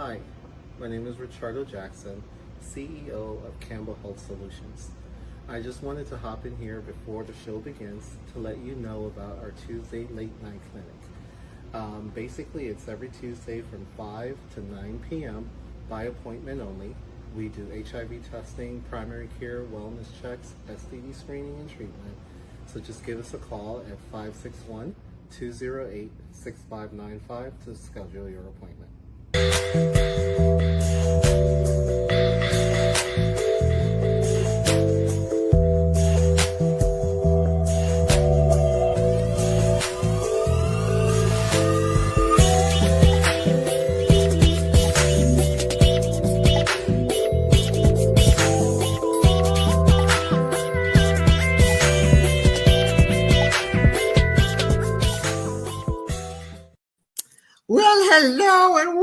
Hi, my name is Richardo Jackson, CEO of Campbell Health Solutions. I just wanted to hop in here before the show begins to let you know about our Tuesday late night clinic. Basically, it's every Tuesday from 5 to 9 p.m. by appointment only. We do HIV testing, primary care, wellness checks, STD screening, and treatment. So just give us a call at 561-208-6595 to schedule your appointment. Well, hello and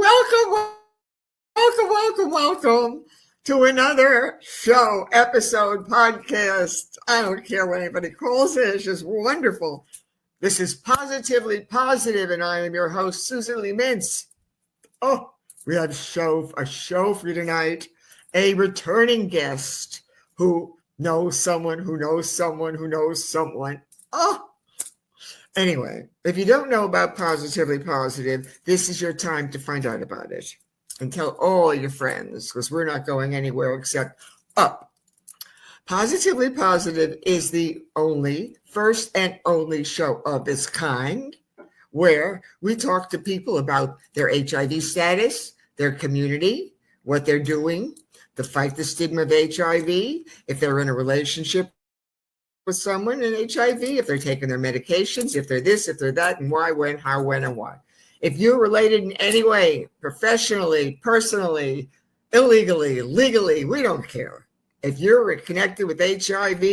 welcome to another show, episode, podcast. I don't care what anybody calls it. It's just wonderful. This is Positively Positive, and I am your host, Susan Mintz. Oh, we have a show for you tonight. A returning guest who knows someone who knows someone who knows someone. Oh, anyway, if you don't know about Positively Positive, this is your time to find out about it and tell all your friends, because we're not going anywhere except up. Positively Positive is the first and only show of its kind where we talk to people about their HIV status, their community, what they're doing to fight the stigma of HIV, if they're in a relationship with someone in HIV, if they're taking their medications, if they're this, if they're that, and why, when, how, when, and why. If you're related in any way, professionally, personally, illegally, legally, we don't care. If you're connected with HIV,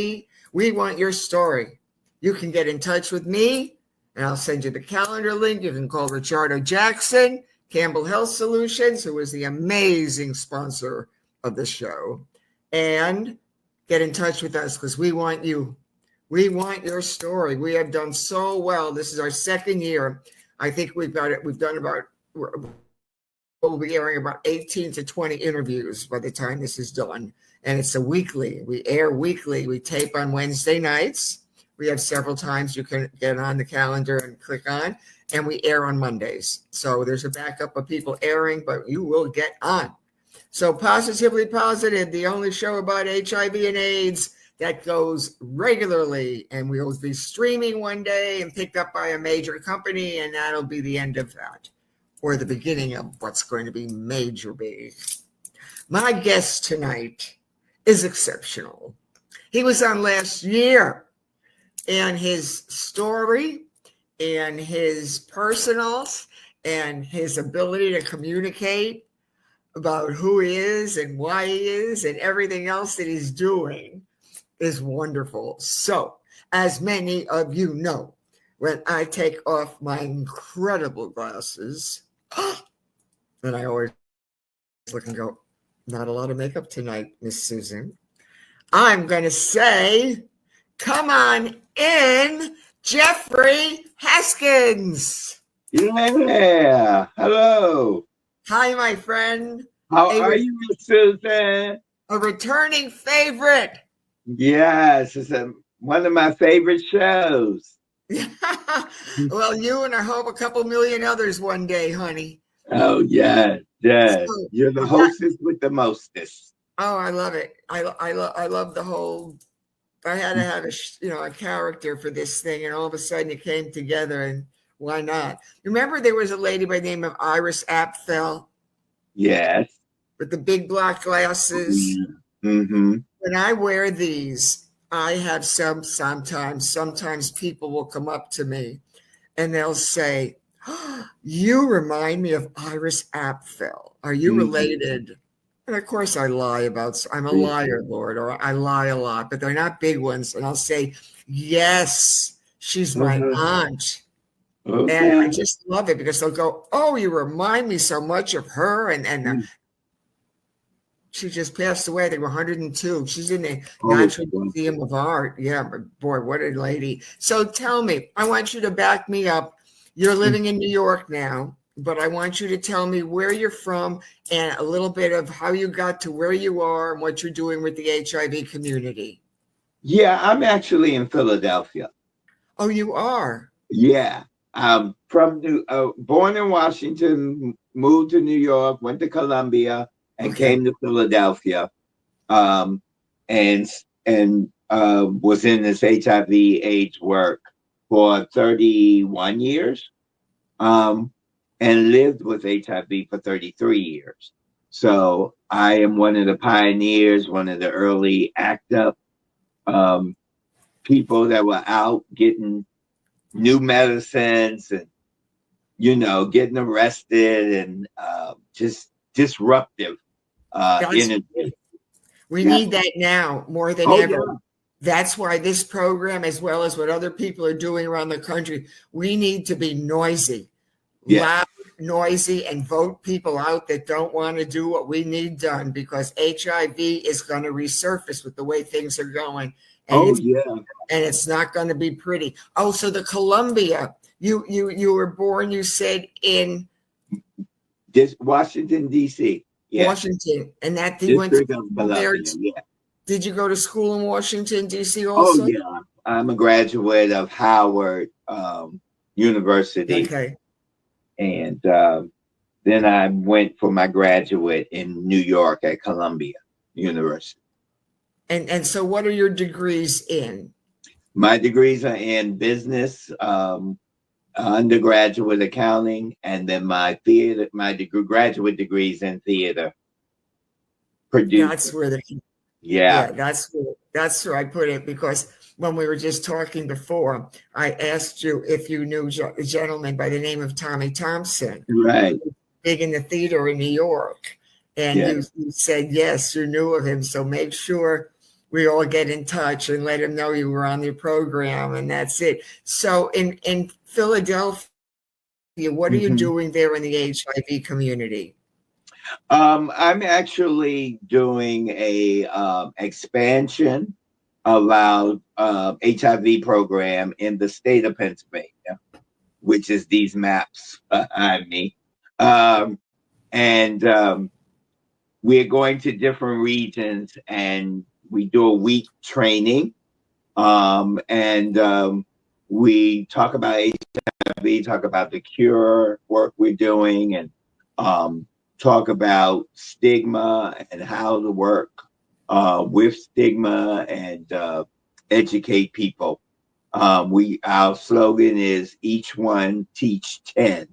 we want your story. You can get in touch with me, and I'll send you the calendar link. You can call Richardo Jackson, Campbell Health Solutions, who is the amazing sponsor of the show, and get in touch with us because we want you. We want your story. We have done so well. This is our second year. I think we'll be airing about 18 to 20 interviews by the time this is done. And it's a weekly. We air weekly. We tape on Wednesday nights. We have several times you can get on the calendar and click on. And we air on Mondays. So there's a backup of people airing, but you will get on. So Positively Positive, the only show about HIV and AIDS that goes regularly, and we'll be streaming one day and picked up by a major company, and that'll be the end of that, or the beginning of what's going to be major big. My guest tonight is exceptional. He was on last year, and his story and his personals and his ability to communicate about who he is and why he is and everything else that he's doing is wonderful. So, as many of you know, when I take off my incredible glasses, then I always look and go, not a lot of makeup tonight, Miss Susan. I'm going to say, come on in, Jeffrey Haskins. Yeah. Hello. Hi, my friend. How are you, Miss Susan? A returning favorite. Yes, it's one of my favorite shows. Well, you and I hope a couple million others one day, honey. Oh, yes. So, you're the hostess with the mostest. Oh, I love it. I love the whole. I had to have a character for this thing, and all of a sudden it came together, and why not? Remember, there was a lady by the name of Iris Apfel. Yes. With the big black glasses. Mm-hmm. When I wear these, I have sometimes people will come up to me and they'll say, oh, you remind me of Iris Apfel. Are you related? And of course I lie I'm a liar, Lord, or I lie a lot, but they're not big ones. And I'll say, yes, she's my aunt. Okay. And I just love it because they'll go, oh, you remind me so much of her. And she just passed away. They were 102. She's in the Natural Museum of Art. Yeah, but boy, what a lady. So tell me, I want you to back me up. You're living in New York now. but I want you to tell me where you're from and a little bit of how you got to where you are and what you're doing with the HIV community. Yeah, I'm actually in Philadelphia. Oh, you are? Yeah. Born in Washington, moved to New York, went to Columbia, and Okay. came to Philadelphia. Um, and was in this HIV/AIDS work for 31 years. And lived with HIV for 33 years. So I am one of the pioneers, one of the early ACT UP people that were out getting new medicines and, getting arrested and just disruptive That's energy. we Yeah. need that now more than Oh, ever. yeah. That's why this program, as well as what other people are doing around the country, we need to be noisy, Yeah. loud, noisy, and vote people out that don't want to do what we need done, because HIV is going to resurface with the way things are going. And Oh, it's, yeah. and it's not going to be pretty. Oh, so the Columbia, you were born, you said, in Washington, D.C. Yeah. Washington, and that you went to District of school there. Columbia. Yeah. Did you go to school in Washington, D.C. Oh, also? yeah. I'm a graduate of Howard University. Okay. And then I went for my graduate in New York at Columbia University. And so what are your degrees in? My degrees are in business, undergraduate accounting, and then my graduate degrees in theater. That's where Yeah. that's where I put it, because when we were just talking before, I asked you if you knew a gentleman by the name of Tommy Thompson, Right. big in the theater in New York. And Yeah. you said, yes, you knew of him. So make sure we all get in touch and let him know you were on the program, and that's it. So in Philadelphia, what are you doing there in the HIV community? I'm actually doing a expansion of our HIV program in the state of Pennsylvania, which is these maps behind me. And we're going to different regions, and we do a week training. And we talk about HIV, talk about the cure work we're doing, and talk about stigma and how to work with stigma and educate people. Our slogan is each one teach 10.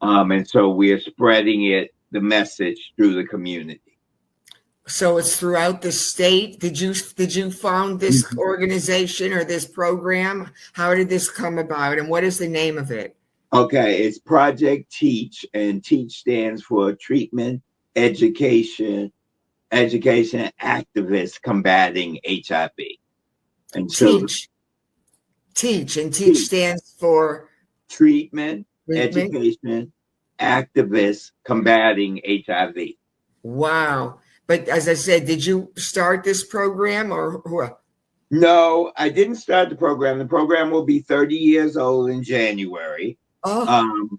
And so we're spreading the message through the community. So it's throughout the state. Did you found this organization or this program? How did this come about, and what is the name of it? Okay, it's Project Teach, and Teach stands for Treatment, Education, Activists Combating HIV. And so Teach stands for Treatment, Education, Activists Combating HIV. Wow. But as I said, did you start this program or what? No, I didn't start the program. The program will be 30 years old in January. Oh.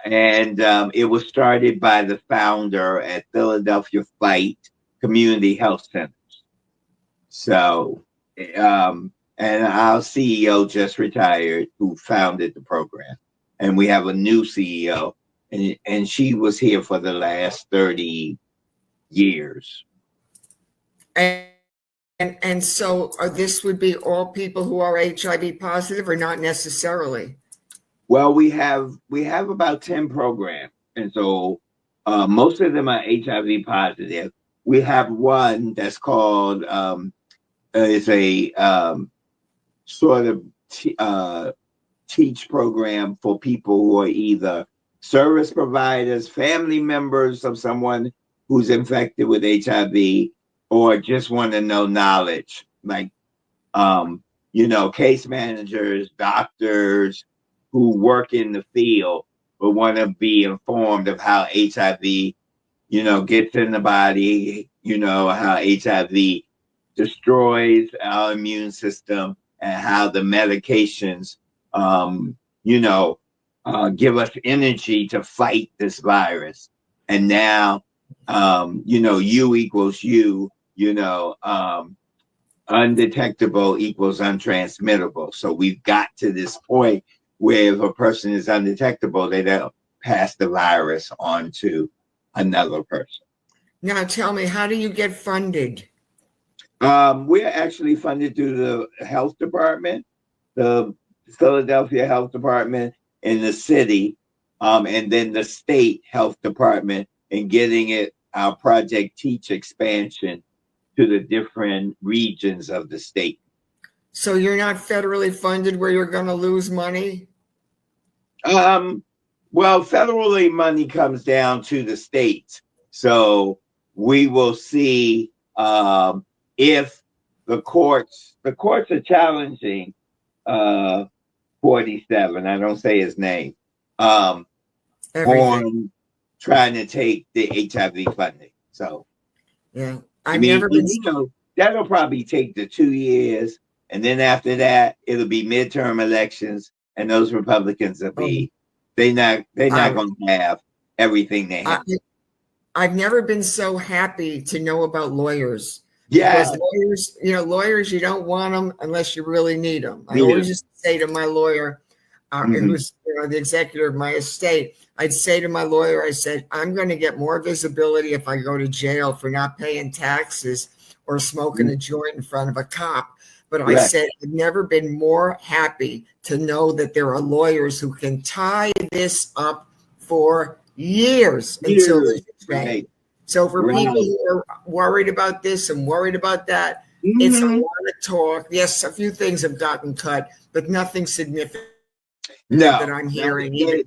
And it was started by the founder at Philadelphia Fight Community Health Centers. So, and our CEO just retired, who founded the program. And we have a new CEO, and she was here for the last 30 years. And so this would be all people who are HIV positive, or not necessarily? Well, we have about 10 programs, and so most of them are HIV positive. We have one that's called it's a sort of teach program for people who are either service providers, family members of someone who's infected with HIV, or just want to know knowledge, like case managers, doctors who work in the field but want to be informed of how HIV, gets in the body, how HIV destroys our immune system, and how the medications, give us energy to fight this virus. And now, U equals U, undetectable equals untransmittable. So we've got to this point where if a person is undetectable, they don't pass the virus on to another person. Now tell me, how do you get funded? We're actually funded through the health department, the Philadelphia Health Department in the city, and then the state health department, and getting our Project Teach expansion to the different regions of the state. So you're not federally funded where you're going to lose money? Well, federally money comes down to the states. So we will see if the courts are challenging 47, I don't say his name, on trying to take the HIV funding. So yeah, that'll probably take the 2 years, and then after that it'll be midterm elections, and those Republicans will be they're not going to have everything they have. I've never been so happy to know about lawyers. Yeah, because lawyers, you don't want them unless you really need them. I always used to say to my lawyer, who's the executor of my estate, I'd say to my lawyer, I said, I'm going to get more visibility if I go to jail for not paying taxes or smoking a joint in front of a cop. But I said, I've never been more happy to know that there are lawyers who can tie this up for years until it's right. So for people who are worried about this and worried about that, it's a lot of talk. Yes, a few things have gotten cut, but nothing significant that I'm hearing. They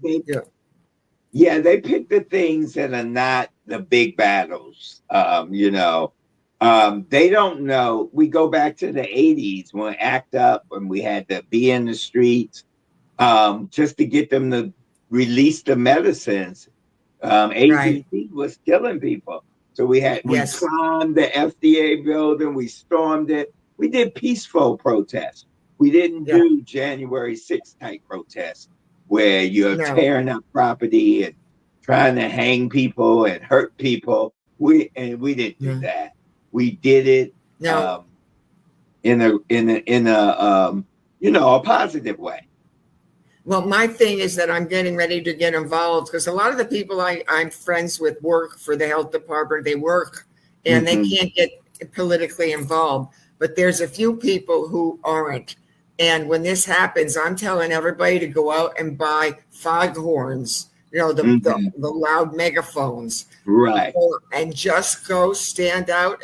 pick the things that are not the big battles. They don't know. We go back to the 80s when ACT UP, when we had to be in the streets just to get them to release the medicines. ACT was killing people. So we climbed the FDA building, we stormed it. We did peaceful protests. We didn't do January 6th type protests where you're tearing up property and trying to hang people and hurt people. We didn't do that. We did it in a positive way. Well, my thing is that I'm getting ready to get involved because a lot of the people I'm friends with work for the health department. They work and they can't get politically involved. But there's a few people who aren't. And when this happens, I'm telling everybody to go out and buy foghorns, the loud megaphones. Right. And just go stand out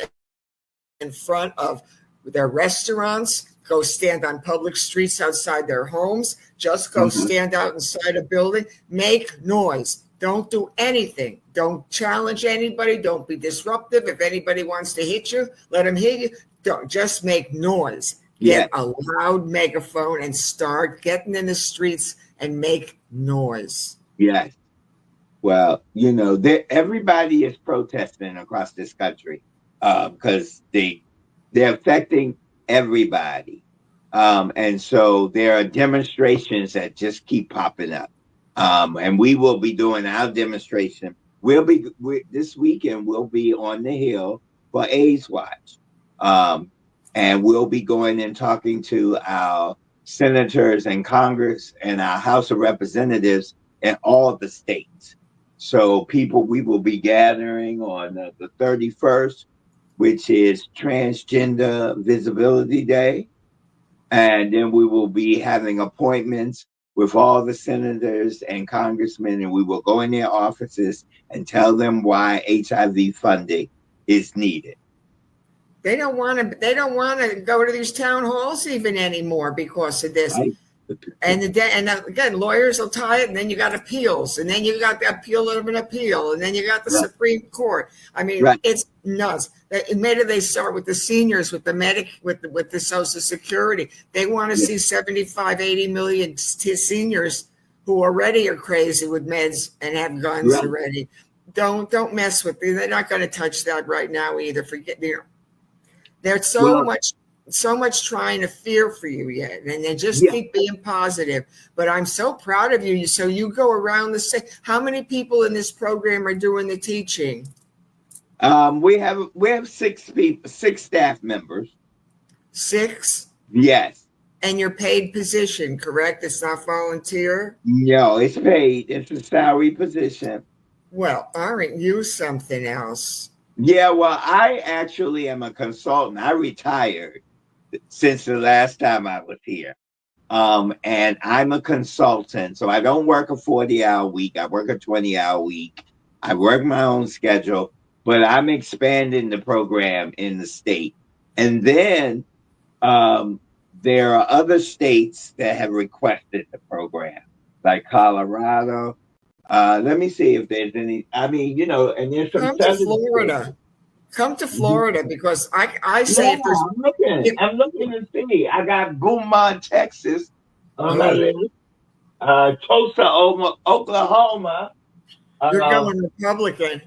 in front of their restaurants, go stand on public streets outside their homes, just go stand out inside a building, make noise. Don't do anything. Don't challenge anybody. Don't be disruptive. If anybody wants to hit you, let them hit you. Don't just make noise. Get a loud megaphone and start getting in the streets and make noise. Yes. Well, everybody is protesting across this country because they're affecting everybody. And so there are demonstrations that just keep popping up. And we will be doing our demonstration. This weekend, we'll be on the Hill for AIDS Watch. And we'll be going and talking to our senators and Congress and our House of Representatives in all the states. So we will be gathering on the 31st, which is Transgender Visibility Day. And then we will be having appointments with all the senators and congressmen, and we will go in their offices and tell them why HIV funding is needed. They don't want to go to these town halls even anymore because of this. Right. And again, lawyers will tie it, and then you got appeals, and then you got the appeal of an appeal, and then you got the Supreme Court. I mean, it's nuts. Maybe they start with the seniors, with the with the Social Security. They want to see 75, 80 million seniors who already are crazy with meds and have guns already. Don't mess with them. They're not going to touch that right now either. Forget. There's so much so much trying to fear for you yet, and then just Yeah. keep being positive. But I'm so proud of you. So you go around the state. How many people in this program are doing the teaching? We have 6 people, 6 staff members. 6? Yes. And your paid position, correct? It's not volunteer? No, it's paid. It's a salary position. Well, aren't you something else? Yeah, well, I actually am a consultant. I retired since the last time I was here. And I'm a consultant, so I don't work a 40-hour week. I work a 20-hour week. I work my own schedule, but I'm expanding the program in the state. And then there are other states that have requested the program, like Colorado. Let me see if there's any. I mean, and there's some Come to Florida. Come to Florida, because I say if there's. I'm looking to see. I got Beaumont, Texas on my list. Tulsa, Oklahoma. You're going Republican.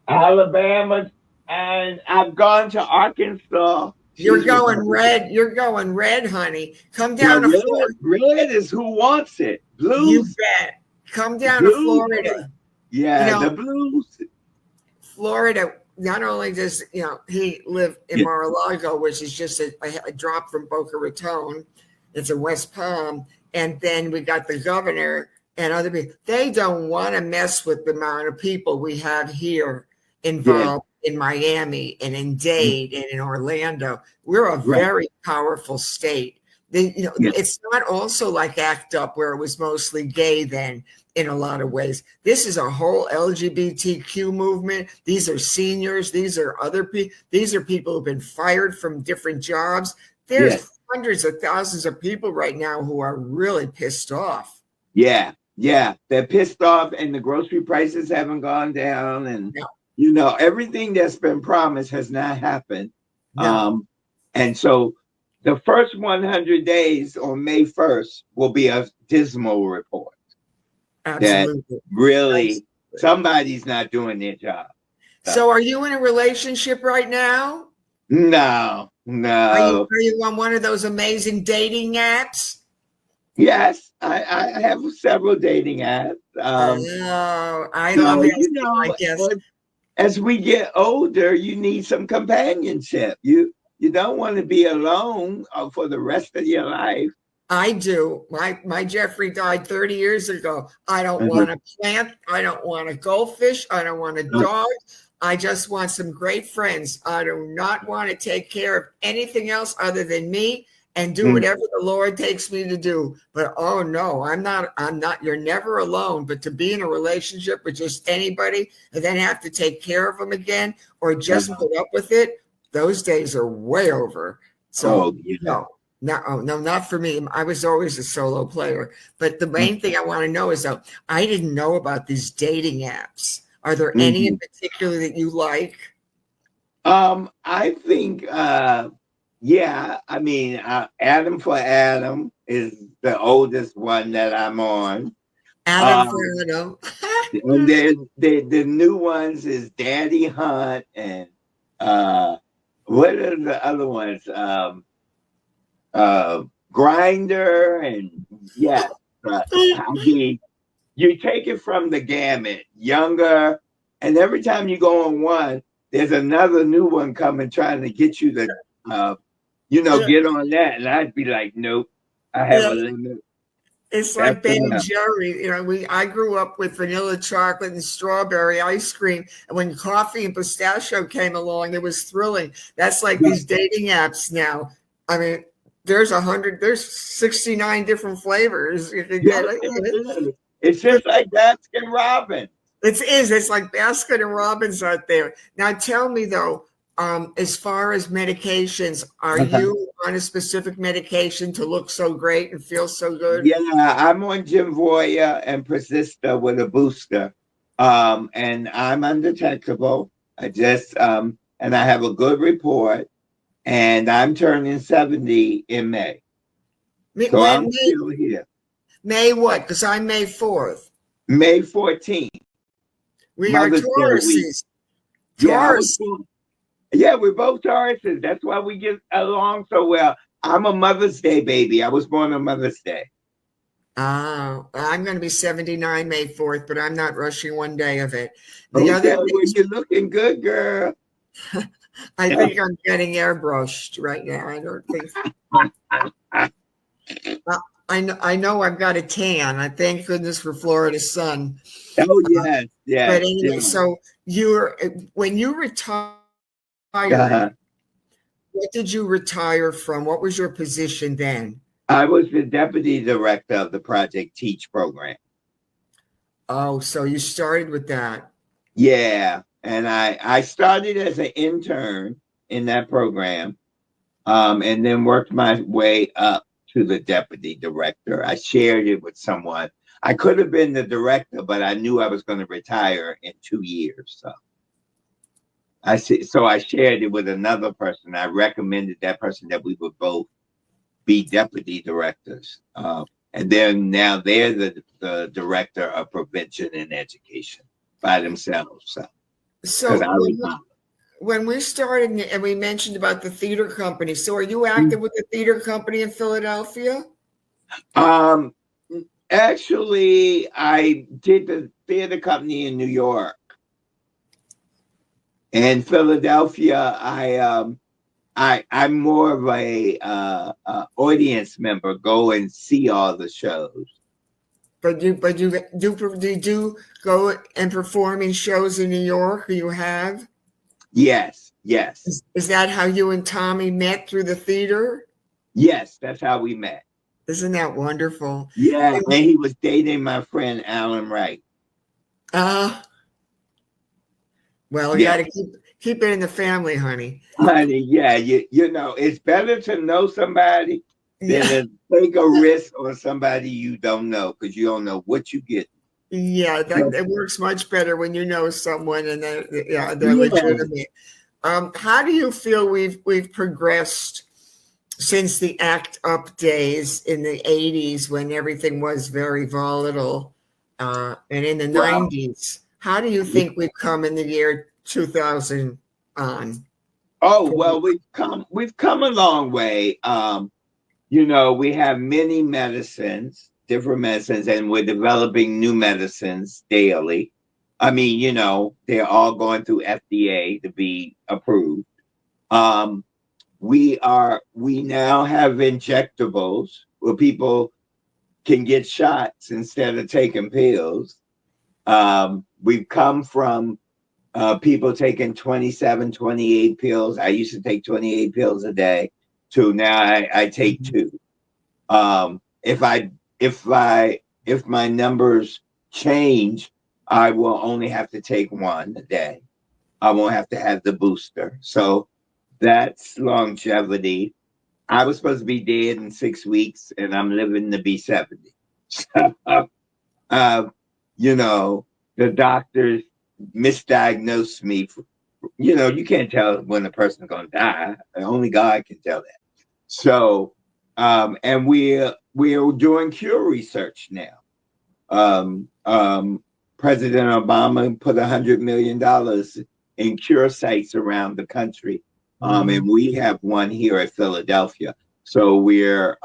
Alabama, and I've gone to Arkansas. You're going red. You're going red, honey. Come down to Florida. Red is who wants it. Blues. You bet. Come down to Florida. Yeah, the blues. Florida, not only does, he live in Mar-a-Lago, which is just a drop from Boca Raton. It's in West Palm. And then we got the governor and other people. They don't want to mess with the amount of people we have here involved in Miami and in Dade and in Orlando. We're a very powerful state. It's not also like ACT UP, where it was mostly gay then in a lot of ways. This is a whole LGBTQ movement. These are seniors. These are other people. These are people who've been fired from different jobs. There's hundreds of thousands of people right now who are really pissed off. Yeah. They're pissed off, and the grocery prices haven't gone down, and everything that's been promised has not happened. No. And so the first 100 days on May 1st will be a dismal report. Absolutely. That really somebody's not doing their job. So are you in a relationship right now? No. Are you on one of those amazing dating apps? Yes, I have several dating apps. I love it. I guess. As we get older, you need some companionship. You don't want to be alone for the rest of your life. I do. My Jeffrey died 30 years ago. I don't want a plant. I don't want a goldfish. I don't want a dog. I just want some great friends. I do not want to take care of anything else other than me and do whatever the Lord takes me to do. But oh no, I'm not, you're never alone. But to be in a relationship with just anybody and then have to take care of them again or just put up with it, those days are way over. So no, not for me. I was always a solo player. But the main thing I want to know is, though, I didn't know about these dating apps. Are there any in particular that you like? I think, I mean, Adam for Adam is the oldest one that I'm on. Adam for Adam. And the new ones is Daddy Hunt and what are the other ones? Grinder and I mean, you take it from the gamut, younger, and every time you go on one, there's another new one coming trying to get you to, get on that. And I'd be like, nope, I have a limit. It's like Ben and Jerry. I grew up with vanilla chocolate and strawberry ice cream. And when coffee and pistachio came along, it was thrilling. That's like these dating apps now. I mean, there's 69 different flavors. You can get it. It's just like Baskin Robbins. It's like Baskin and Robbins out there. Now tell me though, as far as medications, are you on a specific medication to look so great and feel so good? Yeah, I'm on Jimvoya and Persista with a booster. And I'm undetectable. I just and I have a good report. And I'm turning 70 in May. So I'm still here. May what? Because I'm May 4th. May 14th. We are Tauruses. Yeah, we're both Tauruses. That's why we get along so well. I'm a Mother's Day baby. I was born on Mother's Day. Oh, I'm going to be 79 May 4th, but I'm not rushing one day of it. The Okay, other well, thing, you're looking good, girl. I think I'm getting airbrushed right now. I don't think. I know I've got a tan. I thank goodness for Florida sun. Oh, Uh, yes, but yes, anyway, yes. so when you retired, Uh-huh. what did you retire from? What was your position then? I was the deputy director of the Project Teach program. Oh, so you started with that. Yeah, and I started as an intern in that program, and then worked my way up to the deputy director. I shared it with someone. I could have been the director, but I knew I was going to retire in 2 years. So I shared it with another person. I recommended that person that we would both be deputy directors. And then now they're the director of prevention and education by themselves. So because So I retired. when we started and we mentioned about the theater company, so are you active with the theater company in Philadelphia? Um, Actually, I did the theater company in New York. In Philadelphia, I'm more of a audience member. Go and see all the shows. But you do go and perform in shows in New York, or you have? Yes, yes, Is that how you and Tommy met through the theater? yes. That's how we met. Isn't that wonderful? Yeah, and he was dating my friend Alan Wright. Uh, well, you Yeah, got to keep it in the family, honey. honey. Yeah, you know, it's better to know somebody than Yeah, to take a risk on somebody you don't know because you don't know what you get. yeah, that works much better when you know someone and they're Yeah. legitimate. How do you feel we've progressed since the ACT UP days in the 80s when everything was very volatile, and in the Well, 90s? How do you think we've come in the year 2000 on? oh well, we've come a long way. You know, we have many medicines, different medicines, and we're developing new medicines daily. I mean, you know, they're all going through FDA to be approved. Um, we now have injectables where people can get shots instead of taking pills. We've come from people taking 27, 28 pills. I used to take 28 pills a day to now I take two. If my numbers change, I will only have to take one a day. I won't have to have the booster. So that's longevity. I was supposed to be dead in 6 weeks, and I'm living to be 70. uh, you know, the doctors misdiagnosed me. You know, you can't tell when a person's going to die. Only God can tell that. So, and we're doing cure research now. President Obama put $100 million in cure sites around the country, and we have one here at Philadelphia. So we're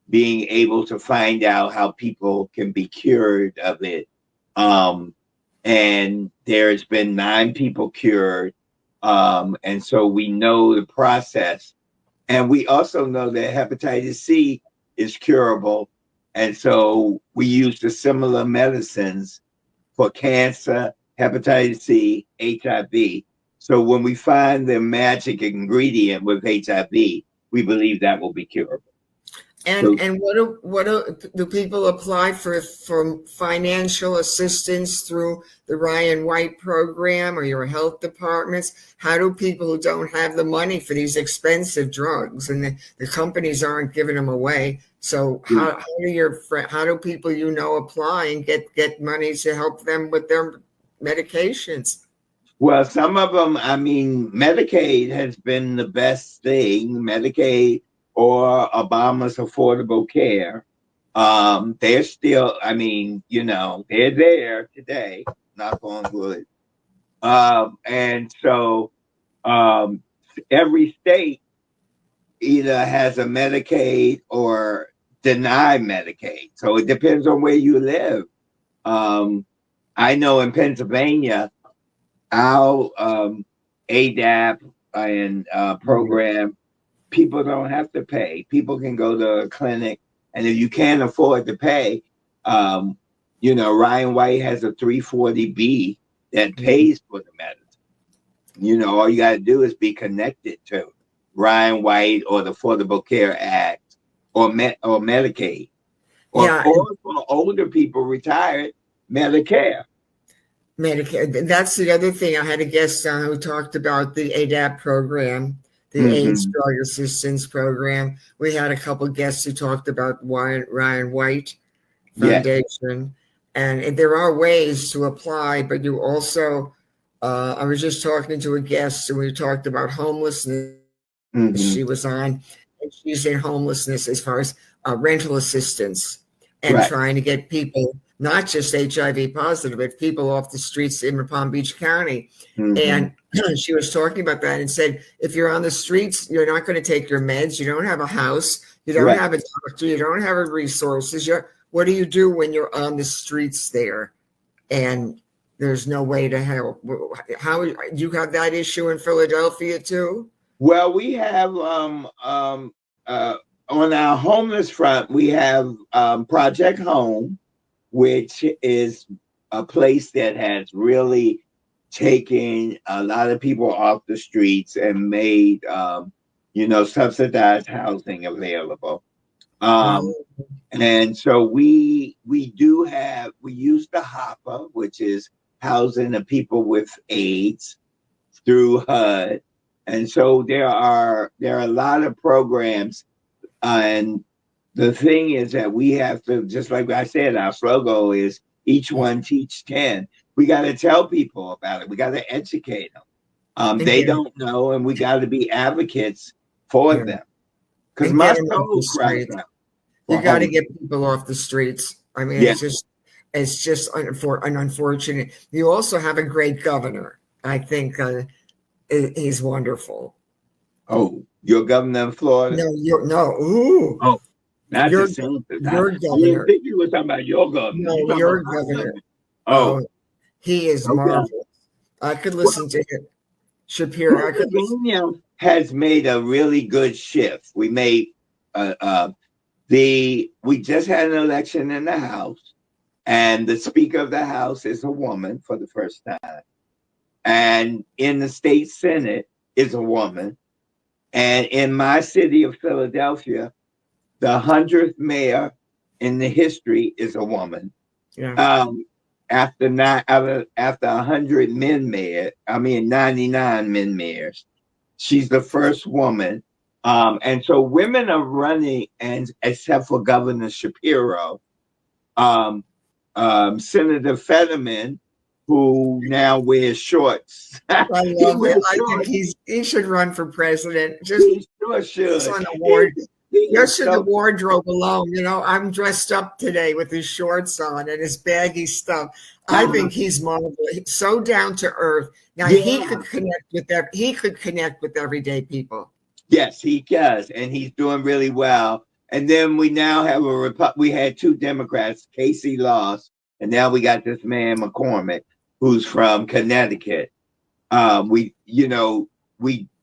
being able to find out how people can be cured of it. And there's been 9 people cured, and so we know the process. And we also know that hepatitis C is curable. And so we use the similar medicines for cancer, hepatitis C, HIV. So when we find the magic ingredient with HIV, we believe that will be curable. So, And do people apply for financial assistance through the Ryan White program or your health departments? How do people who don't have the money for these expensive drugs and the companies aren't giving them away? So how do people apply and get money to help them with their medications? well, some of them, I mean, Medicaid has been the best thing. Medicaid or Obama's Affordable Care. They're still, I mean, you know, they're there today, knock on wood. And so um, every state either has a Medicaid or deny Medicaid. So it depends on where you live. I know in Pennsylvania, our ADAP and program, people don't have to pay. People can go to a clinic, and if you can't afford to pay, Ryan White has a 340B that pays for the medicine. All you got to do is be connected to Ryan White or the Affordable Care Act or Medicaid, or for older people retired, Medicare. That's the other thing. I had a guest on who talked about the ADAP program, the AIDS Drug Assistance Program. We had a couple guests who talked about Ryan White Foundation. And there are ways to apply, but you also, I was just talking to a guest and we talked about homelessness. She was on, and she's in homelessness as far as rental assistance and trying to get people, not just HIV positive, but people off the streets in Palm Beach County. And she was talking about that and said, if you're on the streets, you're not going to take your meds. You don't have a house. You don't have a doctor. You don't have resources. What do you do when you're on the streets there? And there's no way to help. How you have that issue in Philadelphia too? Well, we have on our homeless front, we have Project Home, which is a place that has really taken a lot of people off the streets and made subsidized housing available. And so we use the HOPA, which is housing the people with AIDS, through HUD. And so there are a lot of programs, and the thing is that we have to, just like I said, our slogan is each one teach 10. We got to tell people about it. We got to educate them. They don't know, and we got to be advocates for them. Because my soul cries out. You got to get people off the streets. I mean, it's just unfortunate. You also have a great governor. I think he's wonderful. Oh, your governor of Florida? No. Ooh. Oh, not your the same. Your governor. I think you were talking about your governor. No, your governor. Oh, he is marvelous. I could listen to him. Shapiro. Pennsylvania has made a really good shift. We made we just had an election in the House, and the Speaker of the House is a woman for the first time. And in the state Senate is a woman. And in my city of Philadelphia, the 100th mayor in the history is a woman. Yeah. After 100 men mayor, 99 men mayors, she's the first woman. And so women are running, and except for Governor Shapiro, Senator Fetterman, who now wears shorts. I love it. I think he should run for president. He sure should. Just in the wardrobe alone, I'm dressed up today with his shorts on and his baggy stuff. I think he's marvelous. So down to earth. Now he could connect with everyday people. Yes, he does, and he's doing really well. And then we now have we had two Democrats. Casey lost, and now we got this man McCormick, who's from Connecticut.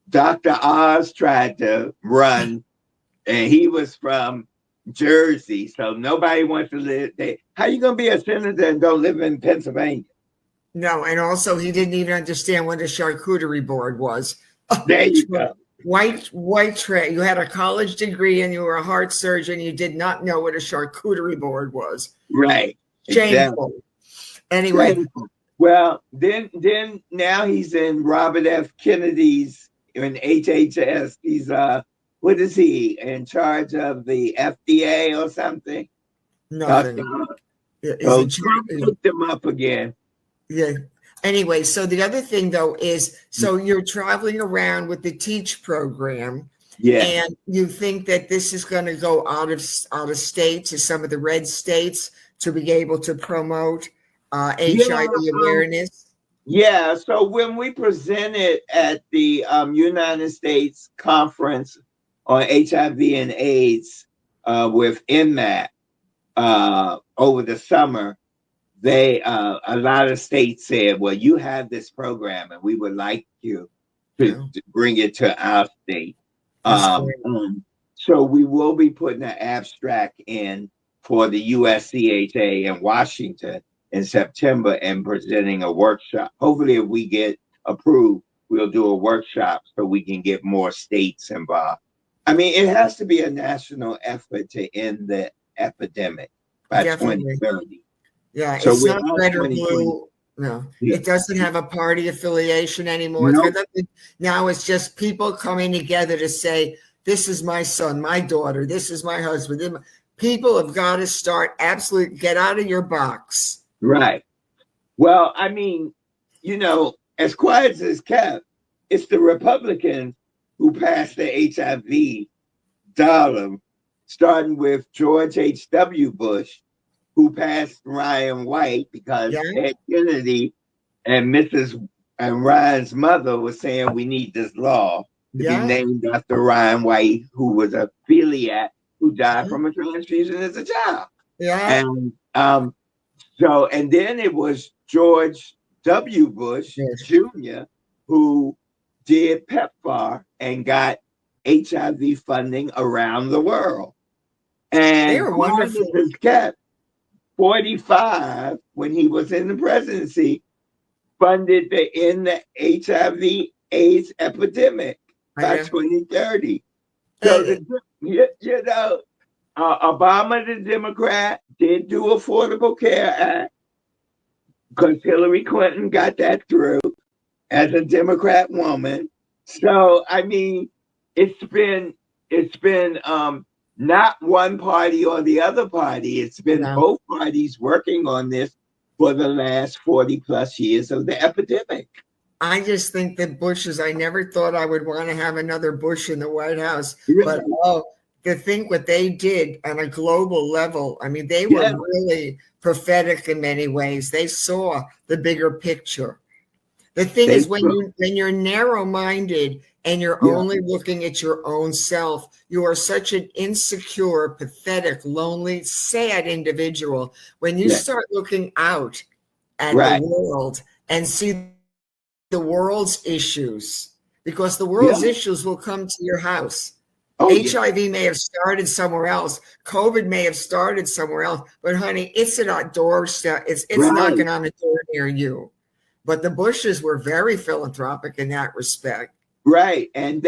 Dr. Oz tried to run, and he was from Jersey, so nobody wants to live there. How you gonna be a senator and don't live in Pennsylvania? No, and also he didn't even understand what a charcuterie board was. There you go. White tray. You had a college degree and you were a heart surgeon. You did not know what a charcuterie board was. Right. Shameful. Exactly. Anyway. Shameful. Well, then now he's in Robert F. Kennedy's in HHS. He's what is he in charge of the FDA or something? Nothing. So Trump picked him up again. Yeah. Anyway, so the other thing though is, so you're traveling around with the TEACH program, and you think that this is going to go out of state to some of the red states to be able to promote HIV awareness. Yeah, so when we presented at the United States Conference on HIV and AIDS with INMAT over the summer, a lot of states said, "Well, you have this program, and we would like you Yeah, to bring it to our state." that's great. So we will be putting an abstract in for the USCHA in Washington in September and presenting a workshop. Hopefully, if we get approved, we'll do a workshop so we can get more states involved. I mean, it has to be a national effort to end the epidemic by Definitely. 2030. Yeah, So it's we're not not red or 2020. blue. No, Yeah. it doesn't have a party affiliation anymore. It's got Nope. nothing. Now it's just people coming together to say, this is my son, my daughter, this is my husband. People have got to start absolutely get out of your box. Right. Well, I mean, as quiet as it's kept, it's the Republicans who passed the HIV dollar, starting with George H.W. Bush, who passed Ryan White because Yeah, Ted Kennedy and Mrs. and Ryan's mother was saying we need this law to be yeah, named after Ryan White, who was a philiac who died from a transfusion as a child. yeah. And and then it was George W. Bush Yes. Jr. who did PEPFAR and got HIV funding around the world. They And were quiet wonderful. as kept, 45, when he was in the presidency, funded the end the HIV AIDS epidemic by Yeah. 2030. So, Hey, Obama, the Democrat, did do Affordable Care Act because Hillary Clinton got that through as a Democrat woman. So, I mean, it's been not one party or the other party. It's been no. both parties working on this for the last 40 plus years of the epidemic. I just think that Bushes, I never thought I would want to have another Bush in the White House, but to think what they did on a global level, I mean, they were Yeah, really prophetic in many ways. They saw the bigger picture. The thing they, is, when you're narrow-minded and you're yeah, only looking at your own self, you are such an insecure, pathetic, lonely, sad individual. When you yeah, start looking out at the right. world and see the world's issues, because the Yeah. world's issues will come to your house. Oh, yeah. HIV may have started somewhere else. COVID may have started somewhere else, but honey, it's at our doorstep. It's Right. knocking on the door near you. But the Bushes were very philanthropic in that respect. Right. And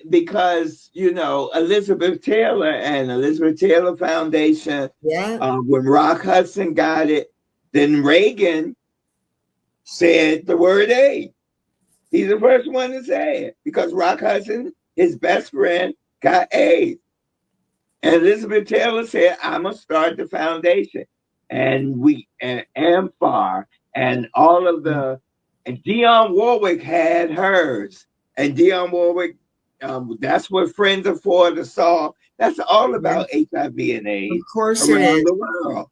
because, Elizabeth Taylor and Elizabeth Taylor Foundation, Yeah, when Rock Hudson got it, then Reagan said the word AIDS. He's the first one to say it because Rock Hudson, his best friend, got AIDS. And Elizabeth Taylor said, I'm going to start the foundation. And AMFAR and all of and Dionne Warwick had hers. And Dionne Warwick, that's what Friends of For the Saw. That's all yeah, about HIV and of AIDS course it around is. the world.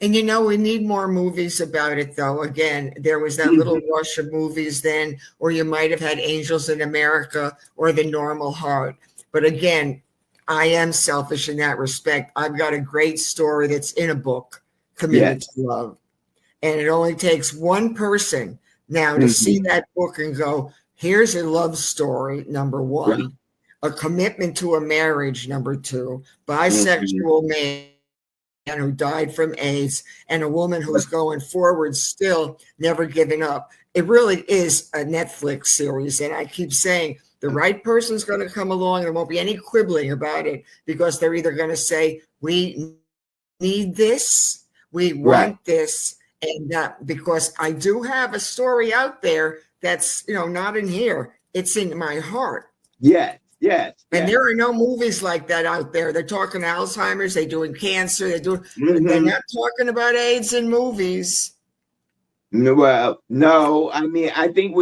And we need more movies about it, though. Again, there was that little rush of movies then, or you might have had Angels in America or The Normal Heart. But again, I am selfish in that respect. I've got a great story that's in a book, Committed Yes. to Love. And it only takes one person now to see Mhm. that book and go, here's a love story, number Right. one, a commitment to a marriage, number two, Mhm. bisexual man who died from AIDS, and a woman who's going forward still, never giving up. It really is a Netflix series. And I keep saying the right person's going to come along. There won't be any quibbling about it because they're either going to say, we need this, we Right. want this. And because I do have a story out there that's, not in here. It's in my heart. Yes. Yes. And Yes. there are no movies like that out there. They're talking Alzheimer's, they're doing cancer, but they're Mhm. not talking about AIDS in movies. Well, no, I mean, I think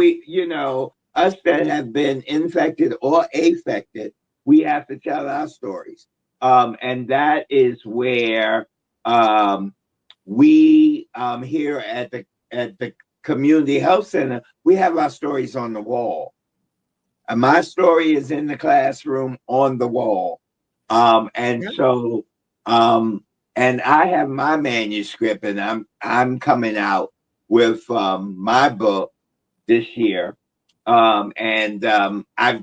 us that have been infected or affected, we have to tell our stories. And that is where we here at the community health center, we have our stories on the wall. And my story is in the classroom on the wall. And Yeah. so, and I have my manuscript, and I'm coming out with my book this year. I've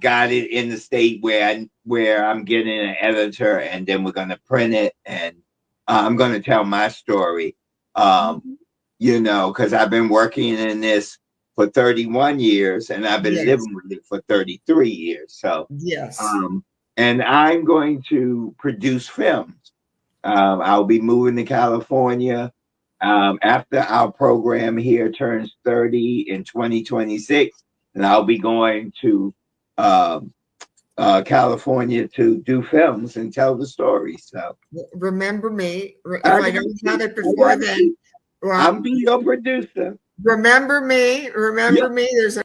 got it in the state where I'm getting an editor, and then we're going to print it, and I'm going to tell my story. Because I've been working in this for 31 years, and I've been Yes. living with it for 33 years. So, Yes. and I'm going to produce films. I'll be moving to California after our program here turns 30 in 2026, and I'll be going to California to do films and tell the story. So remember me. If I don't have it before then, well, I'll be your producer. Remember me. Remember me. There's an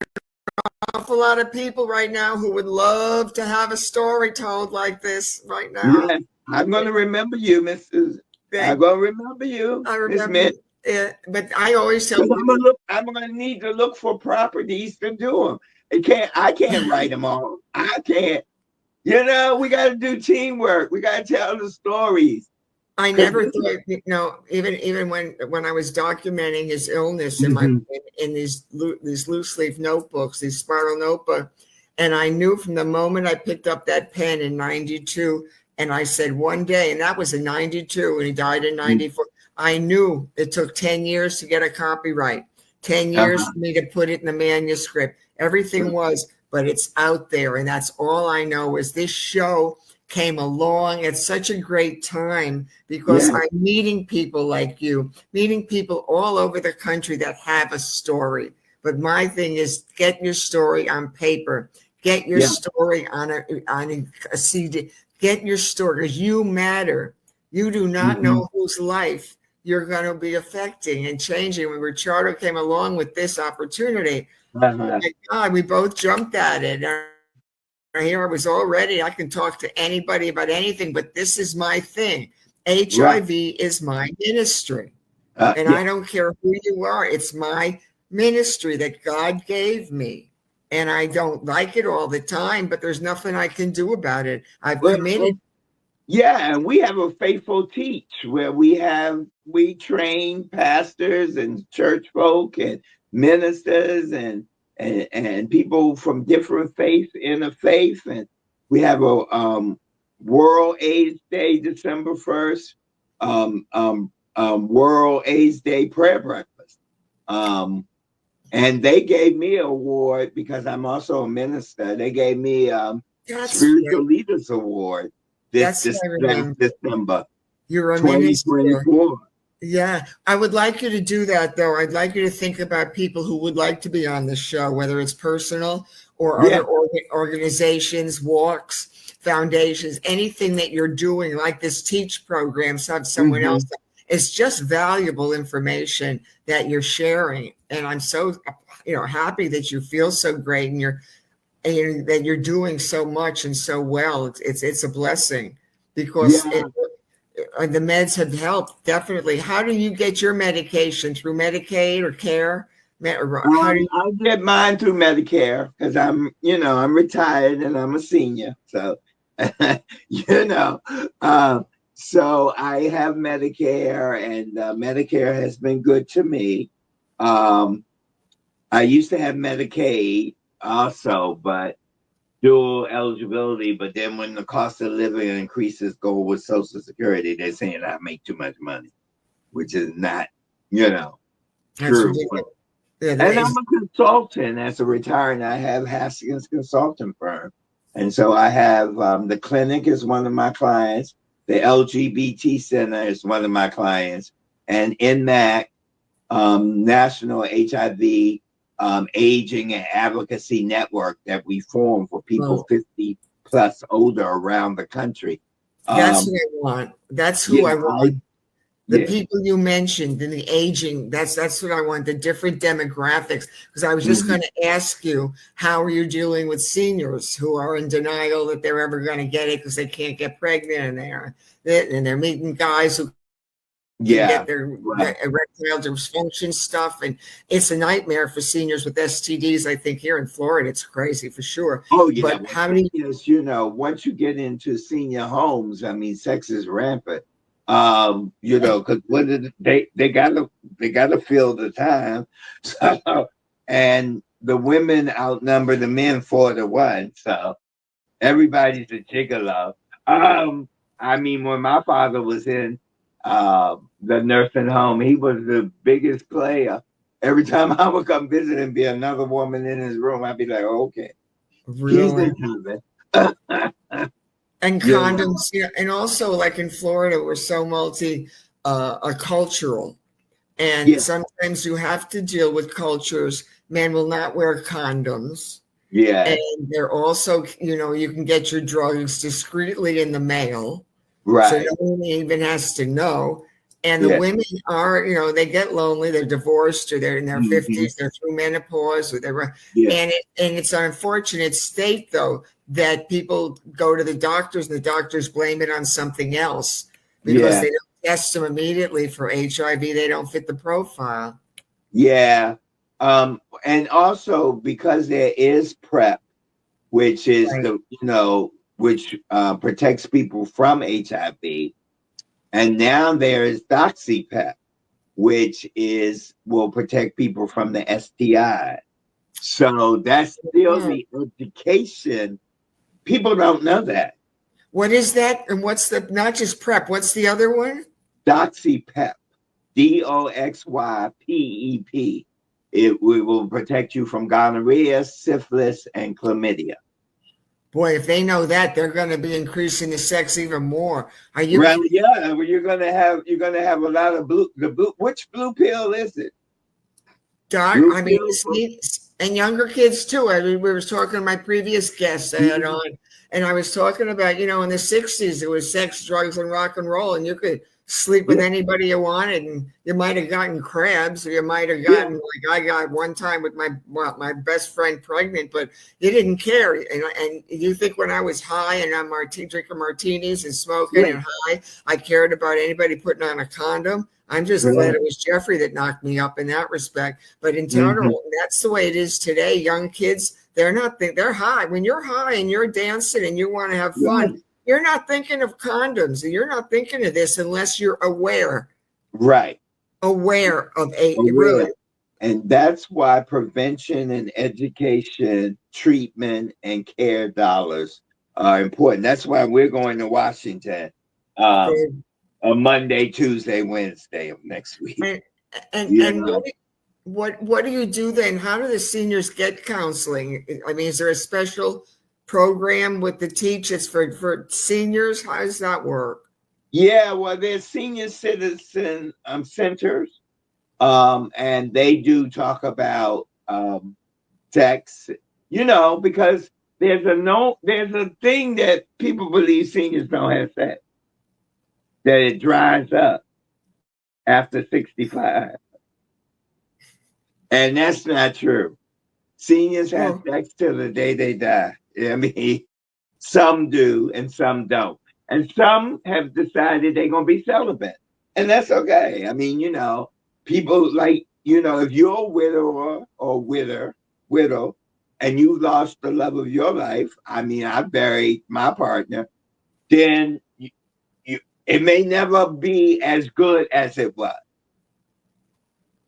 awful lot of people right now who would love to have a story told like this right now. Yeah, I'm going to remember you, Mrs. I'm going to remember you. I remember it, but I always tell people, I'm going to need to look for properties to do them. I can't write them all. I can't. We got to do teamwork. We got to tell the stories. I never thought, even when I was documenting his illness in these loose leaf notebooks, these spiral notebook, and I knew from the moment I picked up that pen in 92, and I said one day, and that was in 92, and he died in 94. I knew it took 10 years to get a copyright, 10 years for me to put it in the manuscript. Everything was, but it's out there, and that's all I know is this show came along at such a great time because I'm meeting people like you, meeting people all over the country that have a story. But my thing is get your story on paper, get your story on a CD, get your story because you matter. You do not know whose life you're going to be affecting and changing. When Richardo came along with this opportunity, oh my God, we both jumped at it. Here I was already, I can talk to anybody about anything, but this is my thing. HIV is my ministry. And I don't care who you are. It's my ministry that God gave me. And I don't like it all the time, but there's nothing I can do about it. I've committed. Yeah, and we have a faithful teach where we train pastors and church folk and ministers and people from different faiths in the faith. And we have a World AIDS Day, December 1st, World AIDS Day prayer breakfast. And they gave me an award because I'm also a minister. They gave me Spiritual Leaders Award this December. You're a 2024. Yeah, I would like you to do that, though. I'd like you to think about people who would like to be on the show, whether it's personal or other organizations, walks, foundations, anything that you're doing, like this Teach program, have someone else. It's just valuable information that you're sharing. And I'm so, happy that you feel so great and that you're doing so much and so well. It's a blessing because the meds have helped, definitely. How do you get your medication? Through Medicaid or care? I get mine through Medicare because I'm retired and I'm a senior. So, so I have Medicare, and Medicare has been good to me. I used to have Medicaid also, but dual eligibility, but then when the cost of living increases go with Social Security, they're saying I make too much money, which is not, true. And I'm a consultant as a retired. I have Haskins consulting firm. And so I have the clinic is one of my clients. The LGBT Center is one of my clients. And NMAC, National HIV Aging and Advocacy Network that we form for people 50 plus older around the country. That's what I want. That's who I want. The people you mentioned in the aging, that's what I want, the different demographics. Because I was just going to ask you, how are you dealing with seniors who are in denial that they're ever going to get it because they can't get pregnant, and they're meeting guys who can Yeah. get their Right. erectile dysfunction stuff. And it's a nightmare for seniors with STDs. I think here in Florida, it's crazy for sure. Oh yeah. But Well, how many? seniors, once you get into senior homes, I mean, sex is rampant. Because what did they gotta fill the time. So, and the women outnumber the men 4-1. So everybody's a gigolo. I mean, when my father was in the nursing home, he was the biggest player. Every time I would come visit and be another woman in his room, I'd be like, okay, he's Really? in heaven. And You know? condoms, yeah, and also like in Florida, we're so cultural, and Yeah, sometimes you have to deal with cultures. Men will not wear condoms, yeah, and they're also, you can get your drugs discreetly in the mail, so right. no one even has to know. And the Yeah, women are, they get lonely. They're divorced, or they're in their hmm, 50s. They're through menopause, or yeah, and it's an unfortunate state though that people go to the doctors and the doctors blame it on something else because yeah, they don't test them immediately for HIV. They don't fit the profile. yeah. And also because there is PrEP, which is Right. which protects people from HIV. And now there is DoxyPEP, which will protect people from the STI. So that's still Yeah. the education. People don't know that. What is that? And what's not just PrEP? What's the other one? DoxyPEP, DoxyPEP. It will protect you from gonorrhea, syphilis, and chlamydia. Boy, if they know that, they're going to be increasing the sex even more. Are you? Well, yeah, well, you're gonna have a lot of blue. Which blue pill is it? Doc, Blue I mean, pill. and younger kids too. I mean, we were talking to my previous guest I had on, and I was talking about, in the 60s, it was sex, drugs, and rock and roll, and you could sleep with Yeah, anybody you wanted, and you might have gotten crabs, or you might have yeah, gotten, like I got one time with my best friend pregnant, but you didn't care. And you think when I was high and I'm drinking martinis and smoking yeah. and high, I cared about anybody putting on a condom? I'm just glad Right. it was Jeffrey that knocked me up in that respect. But in Mhm. general, that's the way it is today. Young kids, they're high. When you're high and you're dancing and you want to have fun, Right. you're not thinking of condoms. You're not thinking of this unless you're Right. aware of a Aware. really. And that's why prevention and education, treatment and care dollars are important. That's why we're going to Washington um, on Monday, Tuesday, Wednesday of next week. And You and know, what do you do then? How do the seniors get counseling? I mean, is there a special program with the teachers for seniors? How does that work? yeah. Well, there's senior citizen centers, and they do talk about sex. Because there's a thing that people believe seniors don't have sex, that it dries up after 65. And that's not true. Seniors have Well, sex till the day they die. I mean, some do and some don't. And some have decided they're going to be celibate. And that's okay. I mean, people like, if you're a widower or widow, and you lost the love of your life, I mean, I buried my partner, then it may never be as good as it was.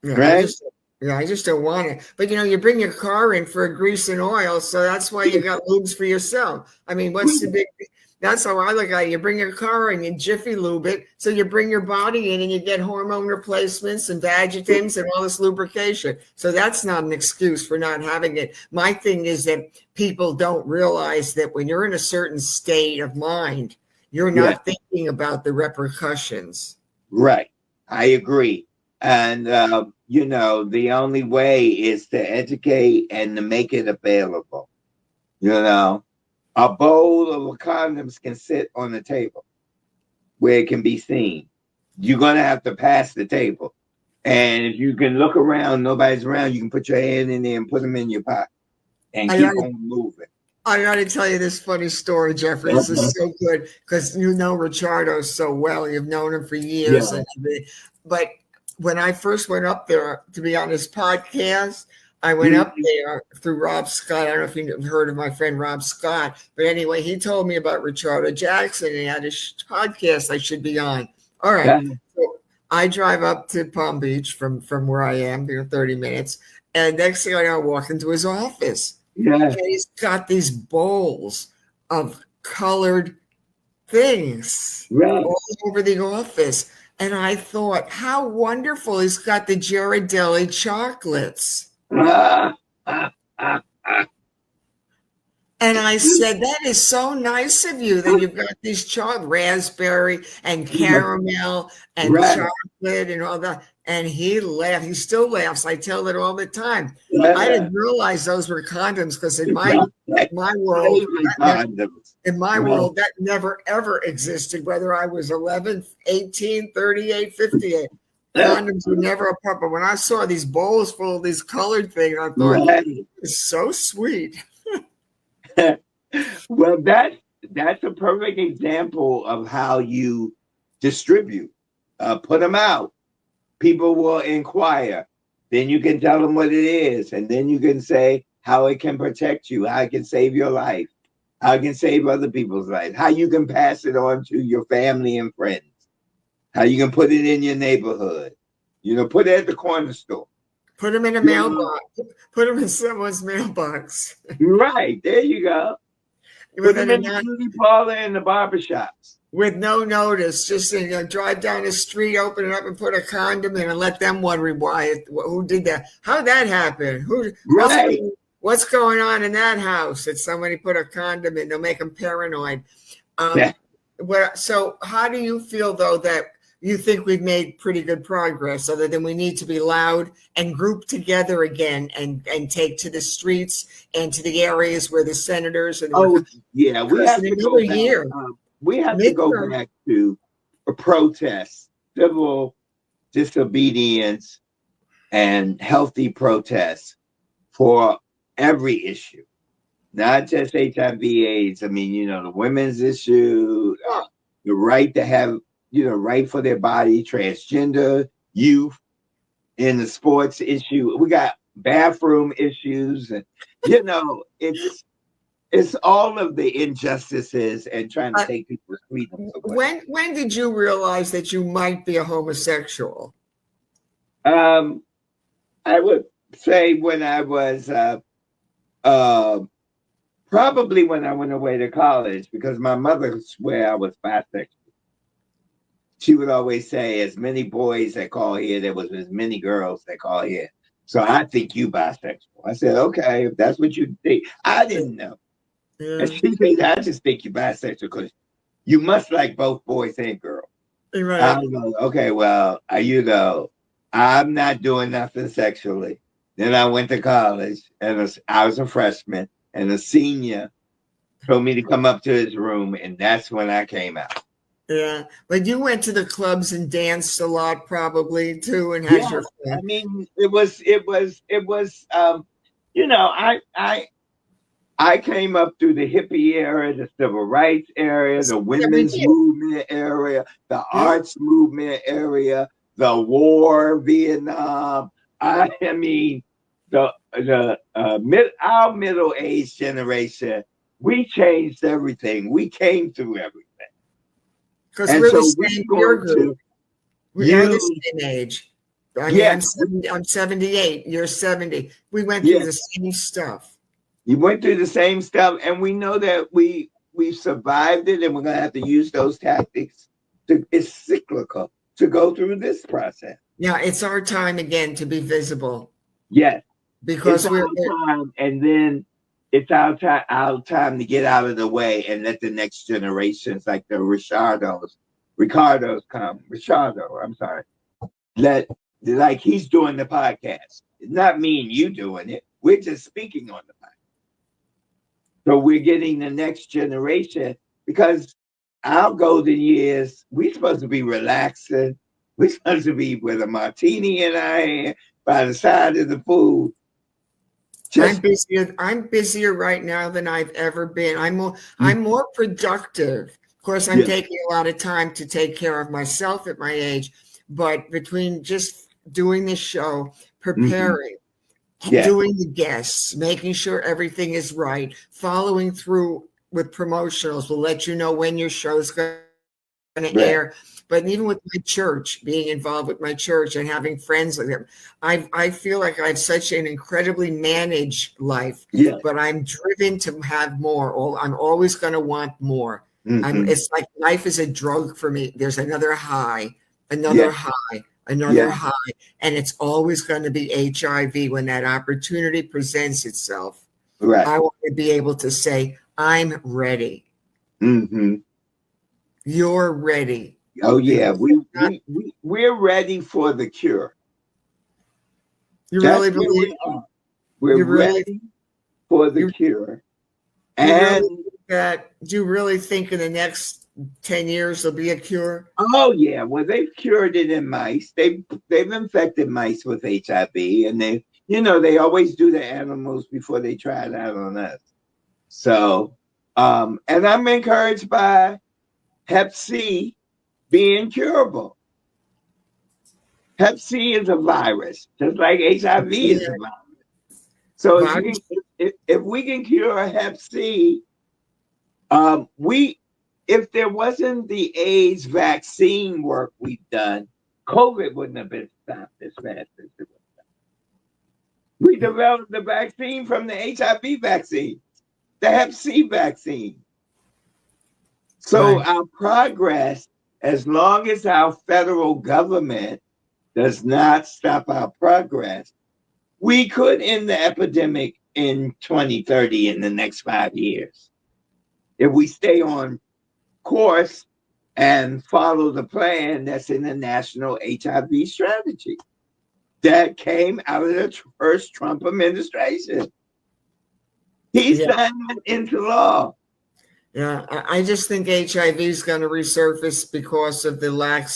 yeah, Right? I just don't want it. But you bring your car in for a grease and oil, so that's why you got lubes for yourself. I mean, what's the big? That's how I look at it. You bring your car in, you jiffy lube it, so you bring your body in and you get hormone replacements and Vagitins and all this lubrication. So that's not an excuse for not having it. My thing is that people don't realize that when you're in a certain state of mind, you're Yeah. not thinking about the repercussions. Right. I agree. And, the only way is to educate and to make it available. A bowl of condoms can sit on the table where it can be seen. You're going to have to pass the table. And if you can look around, nobody's around, you can put your hand in there and put them in your pocket and I keep like on moving. I got to tell you this funny story, Jeffrey. This is so good because you know Ricciardo so well. You've known him for years. Yeah. But when I first went up there to be on his podcast, I went up there through Rob Scott. I don't know if you've heard of my friend Rob Scott, but anyway, he told me about Ricciardo Jackson and he had a podcast I should be on. All right. Yeah. So I drive up to Palm Beach from where I am, 30 minutes. And next thing I know, I walk into his office. Yeah. And he's got these bowls of colored things all over the office. And I thought, how wonderful. He's got the Ghirardelli chocolates. And I said, that is so nice of you that you've got these raspberry and caramel and chocolate and all that. And he laughed. He still laughs. I tell it all the time. I didn't realize those were condoms because in my world, that never, ever existed, whether I was 11, 18, 38, 58. Condoms were never a part. But when I saw these bowls full of these colored things, I thought, it's so sweet. Well, that's a perfect example of how you distribute. Put them out. People will inquire. Then you can tell them what it is. And then you can say how it can protect you, how it can save your life, how it can save other people's lives, how you can pass it on to your family and friends, how you can put it in your neighborhood. Put it at the corner store. Put them in a mailbox. Put them in someone's mailbox. Right. There you go. Put them in the beauty parlor and the barbershops. With no notice. Just drive down the street, open it up, and put a condom in and let them wonder who did that. How'd that happen? What's going on in that house? That somebody put a condom in? They'll make them paranoid. So how do you feel, though, that you think we've made pretty good progress, other than we need to be loud and group together again and take to the streets and to the areas where the senators and we have to go back. We have to go back to a protest, civil disobedience, and healthy protests for every issue, not just HIV/AIDS. I mean, the women's issue, the right to have, right for their body, transgender, youth, in the sports issue. We got bathroom issues, and it's all of the injustices and trying to take people's freedoms away. When did you realize that you might be a homosexual? I would say when I was probably when I went away to college, because my mother swear I was bisexual. She would always say, as many boys that call here, there was as many girls that call here. So I think you bisexual. I said, okay, if that's what you think. I didn't know. Yeah. And she said, I just think you're bisexual because you must like both boys and girls. Right. I was like, okay, well, I'm not doing nothing sexually. Then I went to college, and I was a freshman, and a senior told me to come up to his room, and that's when I came out. Yeah, but you went to the clubs and danced a lot, probably too, and had your fun. I mean, it was. I came up through the hippie era, the civil rights area, the women's movement area, the arts movement area, the war, Vietnam. I mean, our middle-aged generation, we changed everything. We came through everything. Because we're the same peer group. We're the same age. I'm 78. You're 70. We went through the same stuff. You went through the same stuff, and we know that we survived it, and we're going to have to use those tactics. It's cyclical to go through this process. Yeah, it's our time again to be visible. Yes, because we're time, and then it's our time to get out of the way and let the next generations, like the Ricardo's come. I'm sorry. Like he's doing the podcast. It's not me and you doing it. We're just speaking on the podcast. So we're getting the next generation, because our golden years, we're supposed to be relaxing. We're supposed to be with a martini in our hand by the side of the food, I'm busier right now than I've ever been. I'm more productive. Of course, I'm Yeah. taking a lot of time to take care of myself at my age, but between just doing this show, preparing, Yeah. doing the guests, making sure everything is right, following through with promotionals. We'll let you know when your show's going to Right. air. But even with my church, being involved with my church and having friends with them, I feel like I have such an incredibly managed life. Yeah. But I'm driven to have more. I'm always going to want more. Mhm. It's like life is a drug for me. There's another high, Yeah. another Yeah. high, and it's always going to be HIV when that opportunity presents itself. Right. I want to be able to say, I'm ready. Hmm. You're ready. Oh yeah, we're ready for the cure. You That's really where believe we are. We're you really ready for the you, cure. you And really think that? Do you really think in the next 10 years there'll be a cure? oh yeah, well they've cured it in mice. They've infected mice with HIV, and they always do the animals before they try it out on us. So and I'm encouraged by Hep C being curable. Hep C is a virus, just like HIV is a virus. So if we can cure Hep C, if there wasn't the AIDS vaccine work we've done, COVID wouldn't have been stopped as fast as it was. We developed the vaccine from the HIV vaccine, the Hep C vaccine. So Right. our progress, as long as our federal government does not stop our progress, we could end the epidemic in 2030 in the next 5 years. If we stay on course and follow the plan that's in the national HIV strategy that came out of the first Trump administration. He signed it into law. Yeah, I just think HIV is going to resurface because of the lack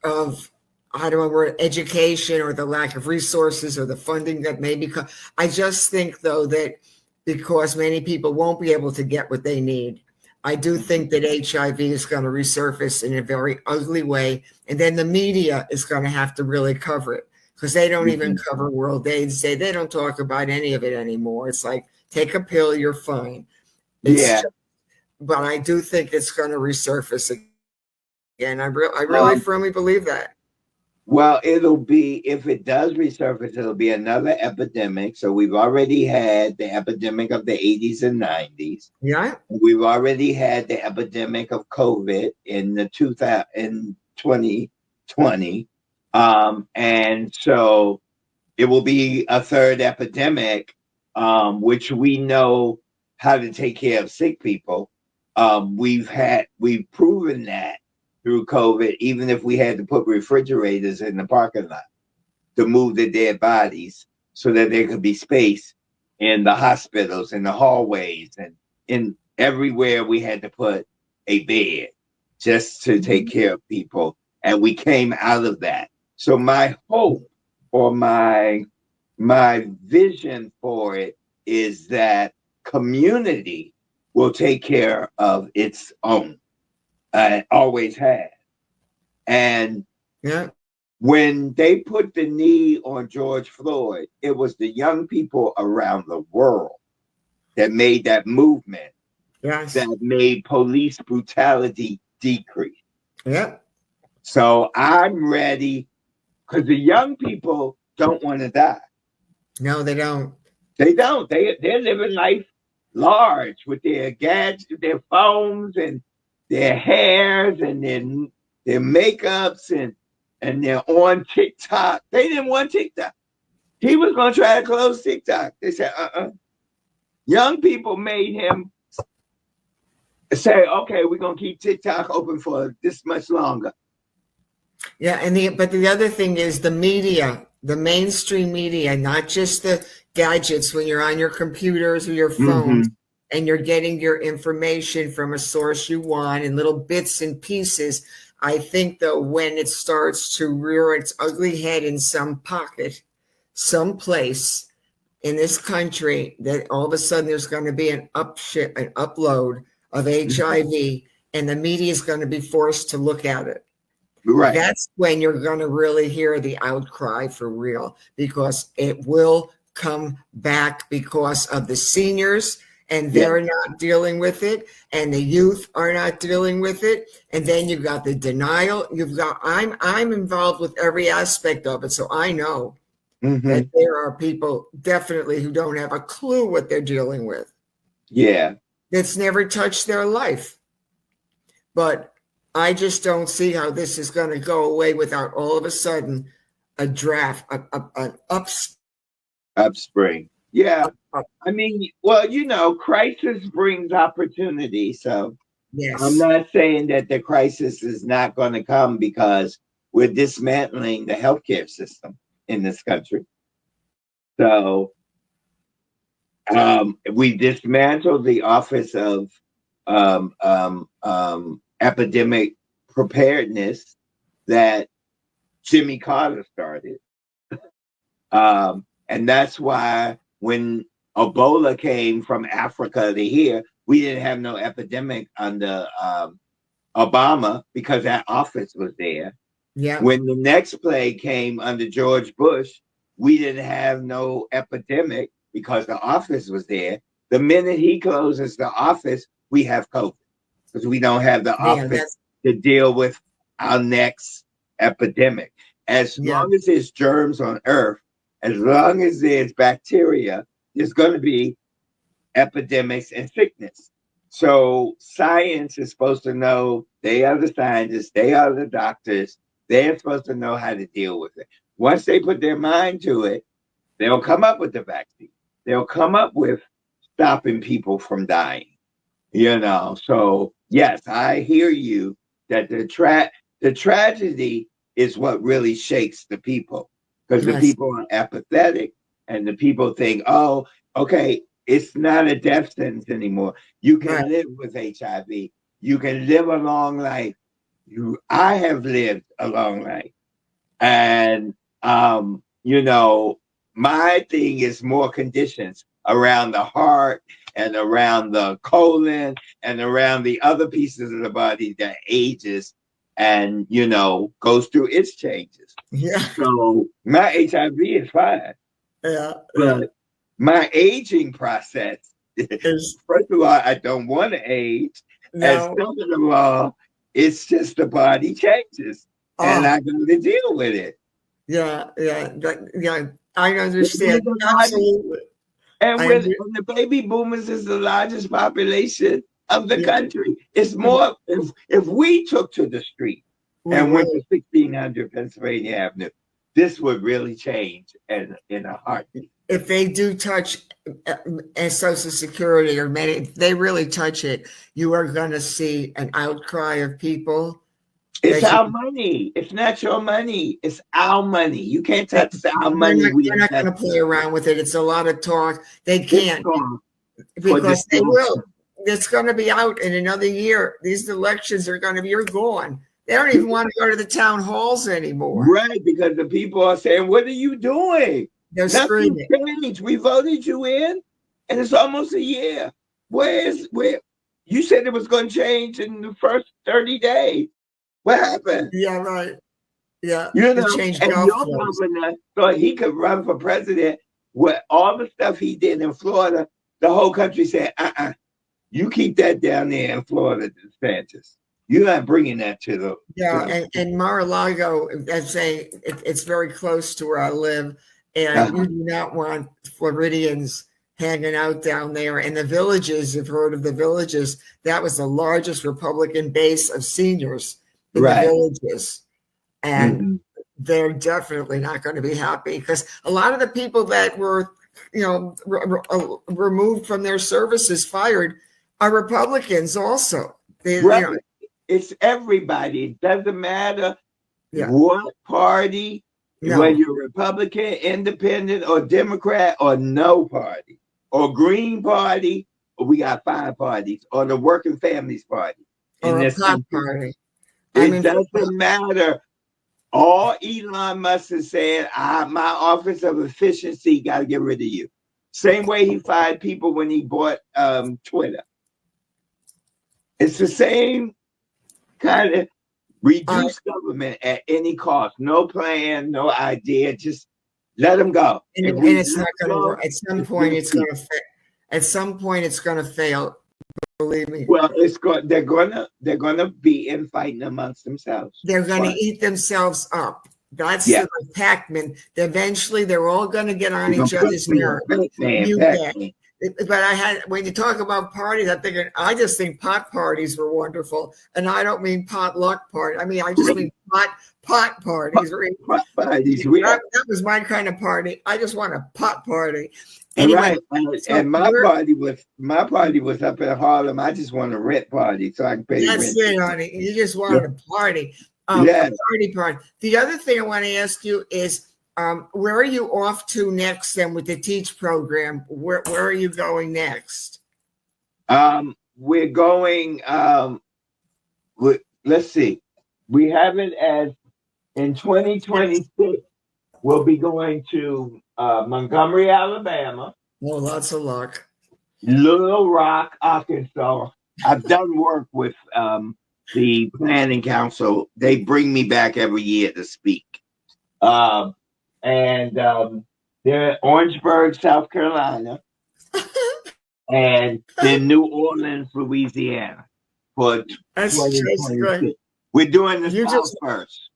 of, I don't know, word, education, or the lack of resources, or the funding that may be. I just think, though, that because many people won't be able to get what they need, I do think that HIV is going to resurface in a very ugly way, and then the media is going to have to really cover it, because they don't even cover World AIDS Day. They don't talk about any of it anymore. It's like, take a pill, you're fine. But I do think it's going to resurface again. I really firmly believe that. Well, if it does resurface, it'll be another epidemic. So we've already had the epidemic of the 80s and 90s. Yeah. We've already had the epidemic of COVID in 2020. And so it will be a third epidemic, which we know how to take care of sick people. We've proven that through COVID, even if we had to put refrigerators in the parking lot to move the dead bodies so that there could be space in the hospitals, in the hallways, and in everywhere we had to put a bed just to take care of people. And we came out of that. So my hope, or my vision for it, is that community will take care of its own. Always has. And when they put the knee on George Floyd, it was the young people around the world that made that movement, that made police brutality decrease. So I'm ready, because the young people don't want to die. No, they don't. They don't. They're living life large with their gadgets, their phones, and their hairs, and their makeups, and they're on TikTok. They didn't want TikTok. He was going to try to close TikTok. They said, Young people made him say, okay, we're going to keep TikTok open for this much longer. Yeah, but the other thing is the media, the mainstream media, not just the gadgets when you're on your computers or your phones, and you're getting your information from a source you want in little bits and pieces. I think, though, when it starts to rear its ugly head in some pocket, someplace in this country, that all of a sudden there's going to be an upload of HIV, and the media is going to be forced to look at it. Right. That's when you're going to really hear the outcry for real, because it will come back because of the seniors, and they're not dealing with it, and the youth are not dealing with it, and then you've got the denial. I'm involved with every aspect of it, so I know that there are people definitely who don't have a clue what they're dealing with. Yeah. It's never touched their life. But I just don't see how this is going to go away without all of a sudden a draft, an upspring. Yeah. I mean, well, you know, crisis brings opportunity. So yes. I'm not saying that the crisis is not going to come because we're dismantling the healthcare system in this country. So we dismantled the Office of Epidemic Preparedness that Jimmy Carter started. And that's why when Ebola came from Africa to here, we didn't have no epidemic under Obama because that office was there. Yeah. When the next plague came under George Bush, we didn't have no epidemic because the office was there. The minute he closes the office, we have COVID because we don't have the office to deal with our next epidemic. As long as there's germs on Earth, as long as there's bacteria, there's going to be epidemics and sickness. So science is supposed to know. They are the scientists. They are the doctors. They're supposed to know how to deal with it. Once they put their mind to it, they'll come up with the vaccine. They'll come up with stopping people from dying. You know, so yes, I hear you that the tragedy is what really shakes the people, because the people are apathetic and the people think, oh, okay, it's not a death sentence anymore. You can live with HIV. You can live a long life. I have lived a long life. And, you know, my thing is more conditions around the heart and around the colon and around the other pieces of the body that ages and, you know, goes through its changes. Yeah. So my HIV is fine. Yeah. But my aging process is, first of all, I don't want to age. No. And second of all, it's just the body changes. And I got to deal with it. Yeah. I understand. Absolutely. And when the baby boomers is the largest population of the country, it's more, if we took to the street and went to 1600 Pennsylvania Avenue, this would really change in a heartbeat. If they do touch Social Security or if they really touch it, you are going to see an outcry of people. It's our money. It's not your money. It's our money. You can't touch our money. They're not going to play around with it. It's a lot of talk. They can't because they will. It's going to be out in another year. These elections are going to be, you're gone. They don't even want to go to the town halls anymore. Right, because the people are saying, what are you doing? They're screaming. Changed. We voted you in, and it's almost a year. Where you said it was going to change in the first 30 days. What happened? Yeah, right. Yeah. You know, and your governor thought he could run for president with all the stuff he did in Florida. The whole country said, you keep that down there in Florida, DeSantis. You're not bringing that to the... And Mar-a-Lago, I'm saying it's very close to where I live, and you do not want Floridians hanging out down there. And the villages, you've heard of the villages, that was the largest Republican base of seniors in the villages. And they're definitely not going to be happy because a lot of the people that were, you know, removed from their services, fired, are Republicans also. You know, it's everybody. It doesn't matter what party, whether you're Republican, Independent, or Democrat, or no party, or Green Party, or we got 5 parties, or the Working Families Party. Or a Pop Party. It doesn't matter. All Elon Musk is saying, my office of efficiency got to get rid of you. Same way he fired people when he bought Twitter. It's the same kind of reduce government at any cost. No plan, no idea. Just let them go. And it's not going to work. At some point, it's going to fail. At some point, it's going to fail. Believe me. Well, they're gonna be infighting amongst themselves. They're going to eat themselves up. That's the Pac-Man. Eventually, they're all going to get on each other's nerves. But when you talk about parties, I just think pot parties were wonderful, and I don't mean potluck party. I mean, I just mean pot parties. Pot parties. That was my kind of party. I just want a pot party. Anyway, right, and my party was up in Harlem. I just want a rent party, so I can pay. That's it, honey. You just wanted a party. A party. The other thing I want to ask you is, where are you off to next then with the Teach program? Where are you going next? We're going, let's see. We have it as in 2026, we'll be going to Montgomery, Alabama. Well, lots of luck. Little Rock, Arkansas. I've done work with the Planning Council. They bring me back every year to speak. And they're Orangeburg, South Carolina, and then New Orleans, Louisiana. That's great. We're doing the South first.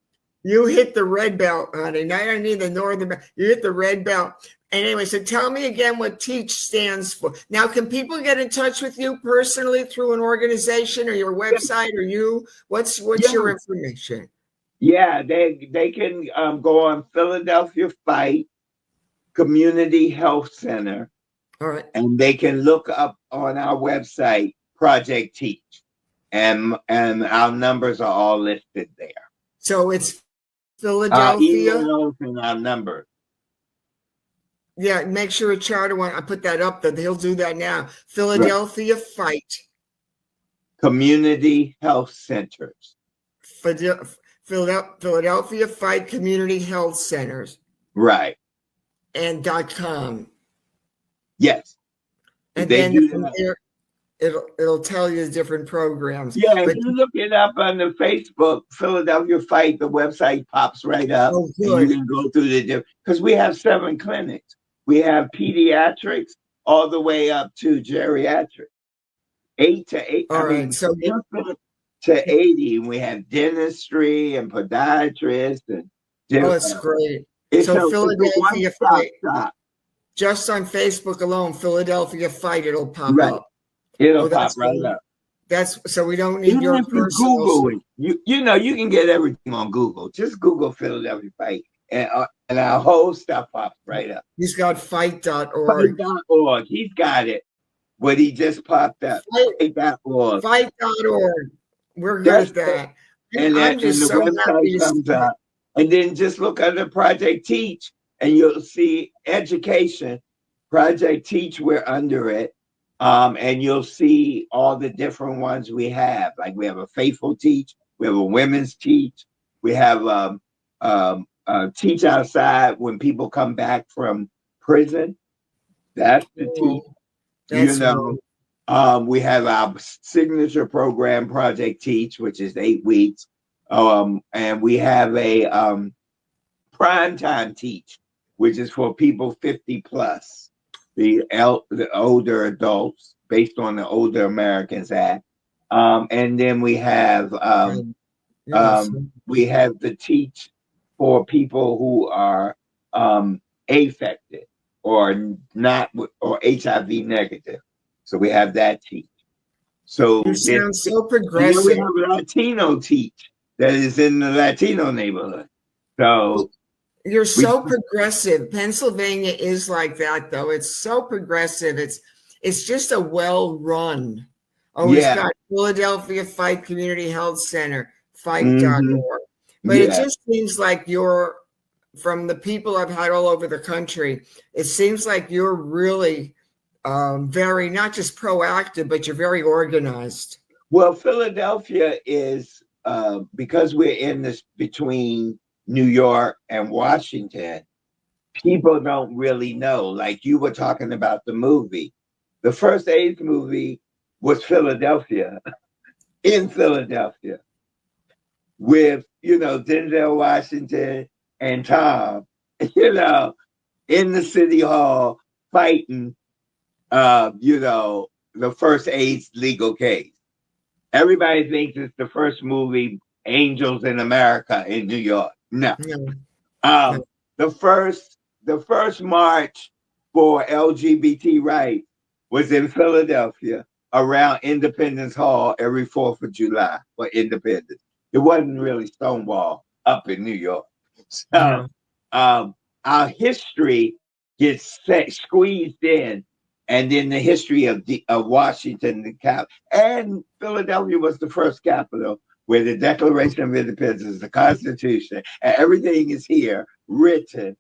You hit the red belt, honey. Now I need the northern belt. You hit the red belt. Anyway, so tell me again what TEACH stands for. Now, can people get in touch with you personally through an organization or your website or you? What's your information? Yeah, they can go on Philadelphia Fight Community Health Center. All right. And they can look up on our website, Project Teach. And our numbers are all listed there. So it's Philadelphia. Emails and our number. Yeah, make sure a charter one. I put that up there. He'll do that now. Philadelphia Fight Community Health Centers. Philadelphia Fight Community Health Centers. Right. And .com. Yes. And then from there, it'll tell you the different programs. Yeah, if you look it up on the Facebook, Philadelphia Fight, the website pops right up. Oh, good. And you can go through the different, because we have 7 clinics. We have pediatrics all the way up to geriatrics. 8 to 8. All right. So to 80, and we have dentistry and podiatrists and that's great. So Philadelphia Fight. Just on Facebook alone, Philadelphia Fight, it'll pop up. It'll pop right up. That's so we don't need your personal. Google it. You know you can get everything on Google. Just Google Philadelphia Fight, and our whole stuff pops right up. He's got fight.org. Fight.org. He's got it. What he just popped up. Fight.org. Fight.org. We're good at that. And I'm just the so happy website comes up. And then just look under Project Teach, and you'll see education. Project Teach, we're under it. And you'll see all the different ones we have. Like we have a Faithful Teach, we have a Women's Teach, we have Teach Outside when people come back from prison. That's the Teach. We have our signature program, Project Teach, which is 8 weeks. And we have a primetime Teach, which is for people 50 plus. The older adults, based on the Older Americans Act, and then we have the Teach for people who are affected or not or HIV negative. So we have that Teach. So you sound so progressive. We have a Latino Teach that is in the Latino neighborhood. So. You're so progressive. Pennsylvania is like that, though. It's so progressive. It's just a well-run. It's got Philadelphia Fight Community Health Center, fight.org. But it just seems like you're, from the people I've had all over the country, it seems like you're really very, not just proactive, but you're very organized. Well, Philadelphia is because we're in this between New York and Washington, people don't really know. Like you were talking about the movie. The first AIDS movie was Philadelphia, in Philadelphia, with, Denzel Washington and Tom, in the city hall fighting, the first AIDS legal case. Everybody thinks it's the first movie, Angels in America in New York. No. No. The first march for LGBT rights was in Philadelphia around Independence Hall every 4th of July for Independence. It wasn't really Stonewall up in New York. So our history gets squeezed in, and then the history of Washington, the cap, and Philadelphia was the first capital where the Declaration of Independence, the Constitution, and everything is here written,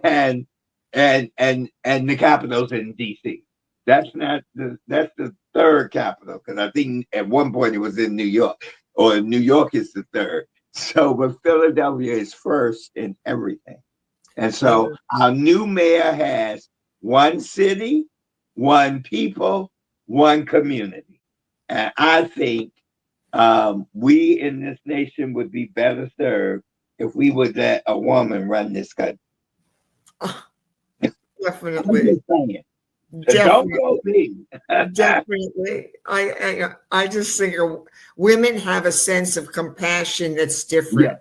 and the capital's in D.C. That's the third capital, because I think at one point it was in New York, or New York is the third. So, but Philadelphia is first in everything. And so our new mayor has one city, one people, one community. And I think we in this nation would be better served if we would let a woman run this country. Definitely. Don't go me. Definitely. I just think women have a sense of compassion that's different. Yeah.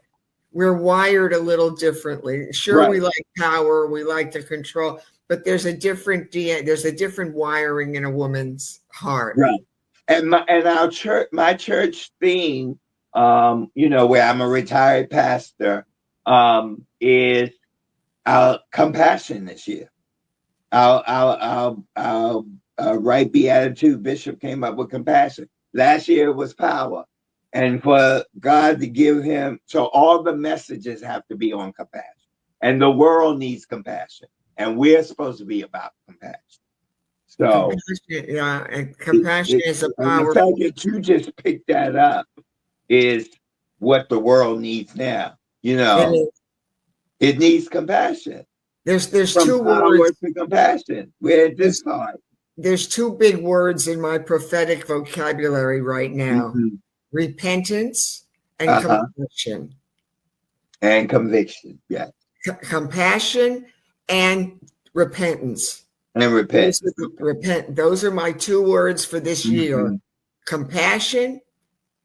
We're wired a little differently. Sure, right. We like power, we like the control, but there's a different wiring in a woman's heart. Right. And my church theme, where I'm a retired pastor, is compassion this year. Our right beatitude bishop came up with compassion. Last year it was power. And for God to give him, so all the messages have to be on compassion. And the world needs compassion. And we're supposed to be about compassion. So compassion is a power. The fact that you just picked that up is what the world needs now. It needs compassion. There's two words to compassion. We're at this part. There's two big words in my prophetic vocabulary right now. Mm-hmm. Repentance and conviction. And conviction, yeah. Compassion and repentance. And repent. Those are my two words for this year. Compassion,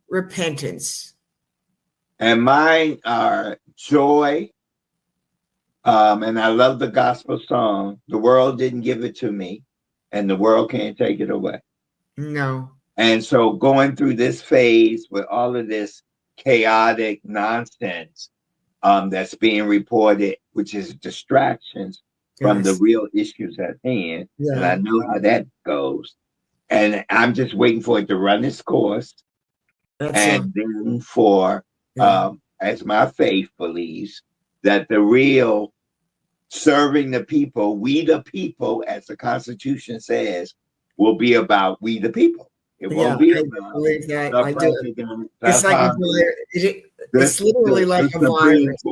repentance. And mine are joy. And I love the gospel song. The world didn't give it to me, and the world can't take it away. No. And so going through this phase with all of this chaotic nonsense that's being reported, which is distractions from the real issues at hand. Yeah. And I know how that goes. And I'm just waiting for it to run its course. Then for, as my faith believes, that the real serving the people, we the people, as the Constitution says, will be about we the people. It won't be about that. It's literally like a virus.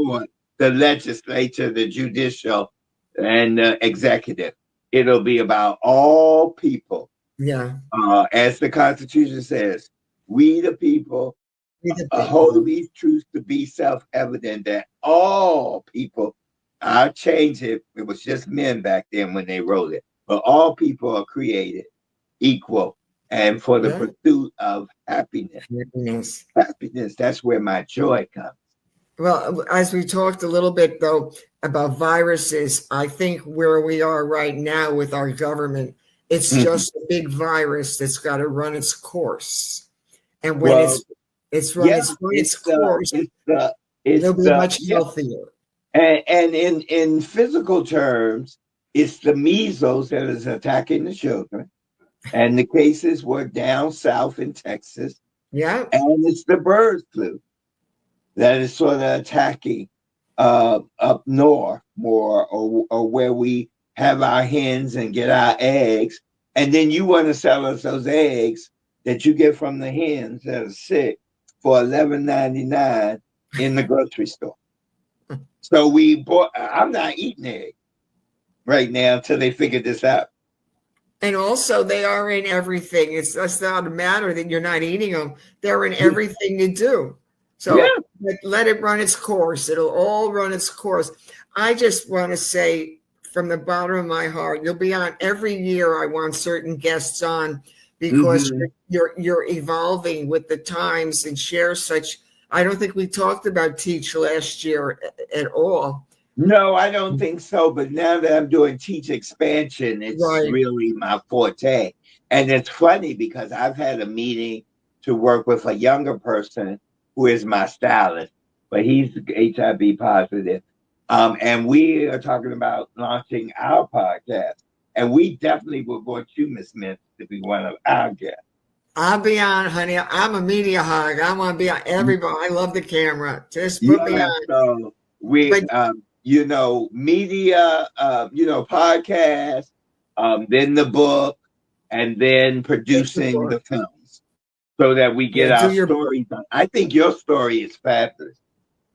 The legislature, the judicial, and the executive. It'll be about all people. Yeah. As the Constitution says, we the people hold these truths to be self-evident that all people, I'll change it. It was just men back then when they wrote it. But all people are created equal and for the pursuit of happiness. Happiness, that's where my joy comes. Well, as we talked a little bit, though, about viruses, I think where we are right now with our government, it's just a big virus that's got to run its course. And when it's run its course, it'll be much healthier. And in physical terms, it's the measles that is attacking the children. And the cases were down south in Texas. Yeah. And it's the bird flu that is sort of attacking up north more, or where we have our hens and get our eggs. And then you want to sell us those eggs that you get from the hens that are sick for $11.99 in the grocery store. So we bought. I'm not eating egg right now until they figure this out. And also, they are in everything. That's not a matter that you're not eating them. They're in everything you do. So let it run its course. It'll all run its course. I just want to say from the bottom of my heart, you'll be on every year. I want certain guests on because you're evolving with the times and share such. I don't think we talked about Teach last year at all. No, I don't think so. But now that I'm doing Teach expansion, it's really my forte. And it's funny because I've had a meeting to work with a younger person who is my stylist, but he's HIV positive. And we are talking about launching our podcast. And we definitely would want you, Miss Mintz, to be one of our guests. I'll be on, honey. I'm a media hog. I want to be on everybody. I love the camera. Just put me on. So media, podcast, then the book, and then producing the films so that we get our stories done. I think your story is fabulous.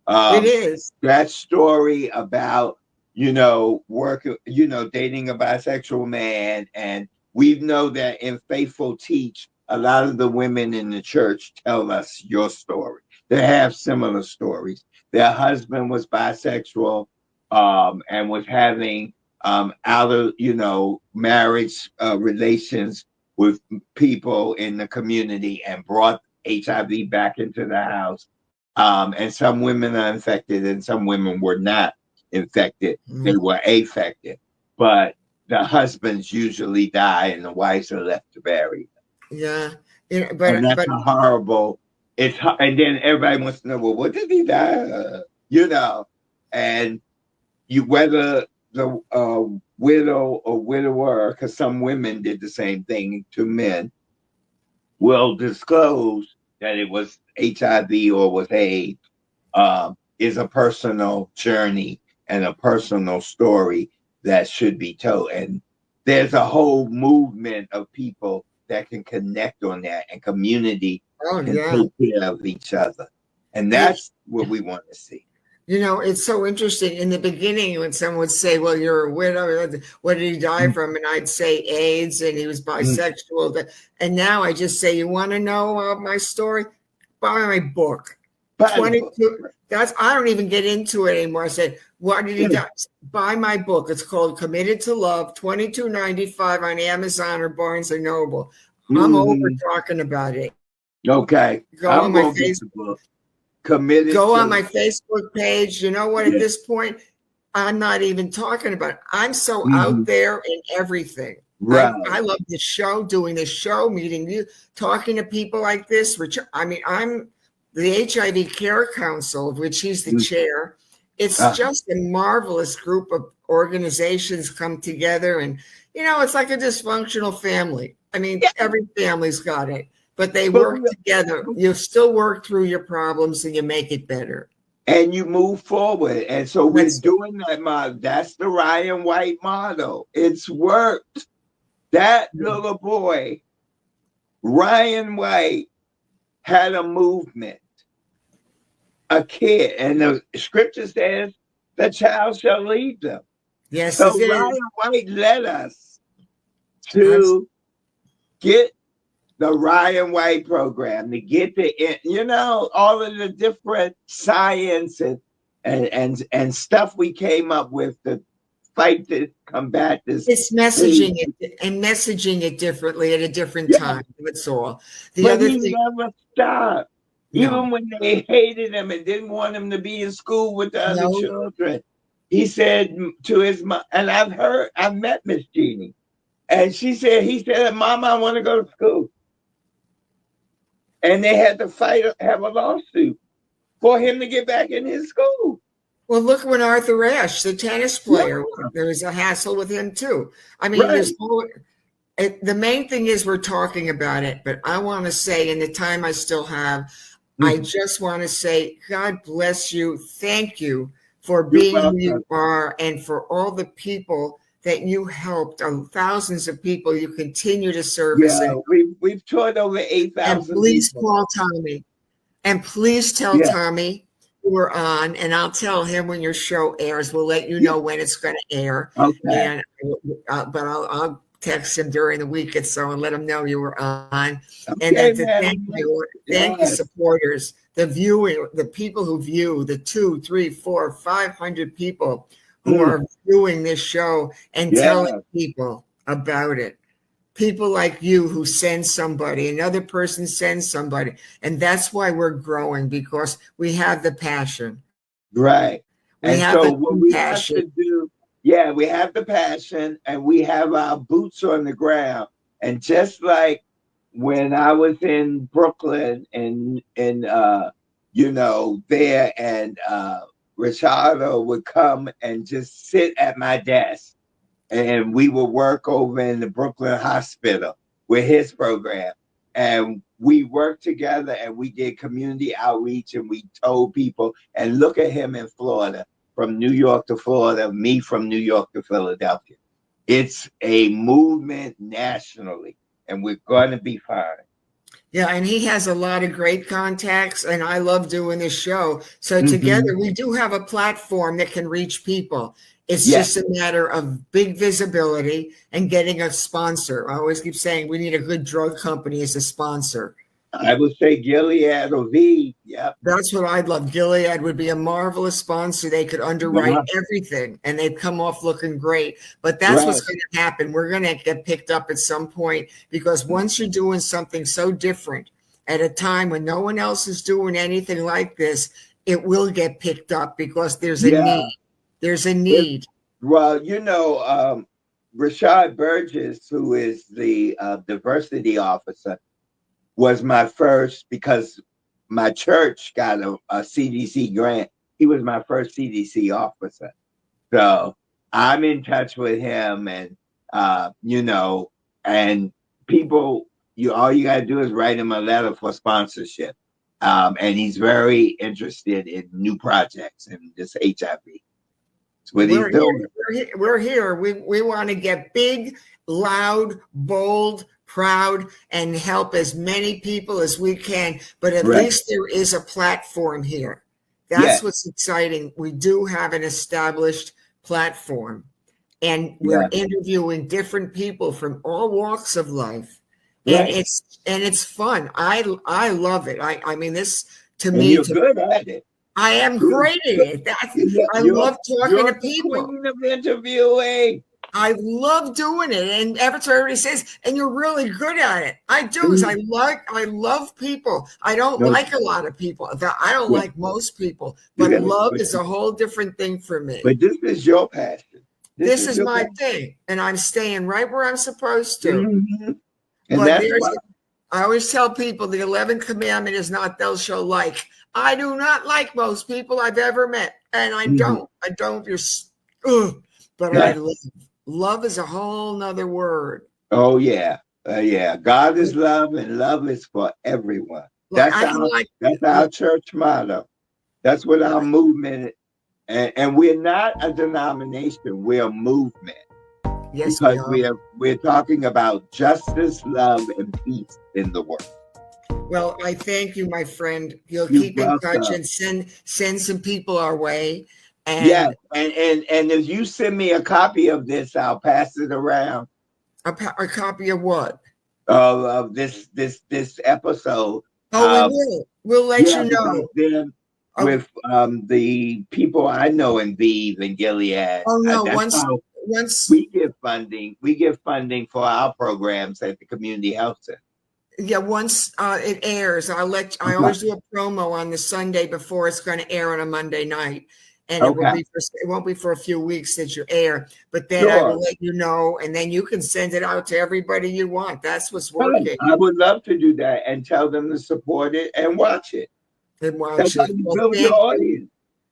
It is. That story about, dating a bisexual man. And we know that in Faithful Teach, a lot of the women in the church tell us your story. They have similar stories. Their husband was bisexual and was having marriage relations with people in the community and brought HIV back into the house. And some women are infected and some women were not infected. They were affected. But the husbands usually die and the wives are left to bury them. Yeah. And that's a horrible. And then everybody wants to know, well, what did he die? And whether the widow or widower, because some women did the same thing to men, will disclose that it was HIV or was AIDS, is a personal journey and a personal story that should be told. And there's a whole movement of people that can connect on that, and community can take care of each other. And that's what we want to see. It's so interesting. In the beginning, when someone would say, well, you're a widow, what did he die from? And I'd say AIDS, and he was bisexual. And now I just say, you want to know my story? Buy my book. 22. I don't even get into it anymore. I said, what did he die? Buy my book. It's called Committed to Love, $22.95 on Amazon or Barnes & Noble. I'm over talking about it. Okay. Go on my Facebook. Go on my Facebook page. You know what? At this point, I'm not even talking about it. I'm so out there in everything. Right. I love the show, doing the show, meeting you, talking to people like this. I'm the HIV Care Council, of which he's the chair. It's just a marvelous group of organizations come together, and it's like a dysfunctional family. I mean, every family's got it, but they work together. You still work through your problems and you make it better. And you move forward. And so we're doing that model. That's the Ryan White model. It's worked. That little boy, Ryan White, had a movement, a kid. And the scripture says, the child shall lead them. Yes, so Ryan White led us to get the Ryan White program, to get all of the different science and stuff we came up with to fight to combat this. It's messaging it differently at a different time. That's all. The other thing never stopped. Even when they hated him and didn't want him to be in school with the other children, he said to his mom, and I've met Miss Jeannie, and he said, Mama, I want to go to school. And they had to have a lawsuit for him to get back in his school. Well, look when Arthur Ashe, the tennis player, there was a hassle with him too. I mean, the main thing is we're talking about it, but I want to say, in the time I still have, I just want to say, God bless you. Thank you for being who you are, and for all the people that you helped, thousands of people you continue to service. We've taught over 8,000 And please call Tommy. And please tell Yeah. Tommy we're on, and I'll tell him when your show airs. We'll let you know when it's going to air. Okay. And but I'll text him during the week or so and let him know you were on. And Okay, then to man. thank you, thank the Yes. supporters, the viewing, the people who view, the 200, 300, 400, 500 people who are viewing this show and telling people about it. People like you who send somebody, another person sends somebody. And that's why we're growing, because we have the passion. Right. We And have so the what we have passion. to do, yeah, we have the passion and we have our boots on the ground. And just like when I was in Brooklyn and you know, there, and Richardo would come and just sit at my desk, and we would work over in the Brooklyn Hospital with his program. And we worked together and we did community outreach and we told people, and look at him in Florida, from New York to Florida, me from New York to Philadelphia. It's a movement nationally, and we're going to be fine. Yeah, and he has a lot of great contacts, and I love doing this show. So together we do have a platform that can reach people. It's just a matter of big visibility and getting a sponsor. I always keep saying we need a good drug company as a sponsor. I would say Gilead or V. Yep. That's what I'd love. Gilead would be a marvelous sponsor. They could underwrite everything and they'd come off looking great. But that's what's going to happen. We're going to get picked up at some point, because once you're doing something so different at a time when no one else is doing anything like this, it will get picked up because there's a need. There's a need. Well, you know, Rashad Burgess, who is the diversity officer, was my first, because my church got a CDC grant. He was my first CDC officer. So I'm in touch with him, and, you know, and people, all you got to do is write him a letter for sponsorship. And he's very interested in new projects and this HIV. What he's doing. We're here. We want to get big, loud, bold, proud, and help as many people as we can. But at least there is a platform here. That's what's exciting. We do have an established platform, and we're interviewing different people from all walks of life. And it's fun. I love it. I mean, this to me, you're good at it. I am great at it. I love talking to people. Queen of interviewing. I love doing it. And everybody says, and you're really good at it. I do, because I love people. I don't like a lot of people. I don't like most people. But love is a whole different thing for me. But this is your passion. This is my thing. And I'm staying right where I'm supposed to. Mm-hmm. And but that's why I always tell people the 11th commandment is not thou shalt like. I do not like most people I've ever met. And I don't. But I love is a whole nother word. Oh, yeah. God is love, and love is for everyone. That's our church motto. That's what our movement is. And we're not a denomination. We're a movement. Yes, because we're talking about justice, love, and peace in the world. Well, I thank you, my friend. You'll keep in touch and send some people our way. And and if you send me a copy of this, I'll pass it around. A copy of what? Of this episode. Oh, we will. We'll let you know. Then with the people I know in Vive and Gilead. Oh no! Once we give funding for our programs at the community health center. Yeah, once it airs, I always do a promo on the Sunday before it's going to air on a Monday night, and it won't be for a few weeks that you air. But then I will let you know, and then you can send it out to everybody you want. That's what's working. I would love to do that and tell them to support it and watch it. That's how you build your audience.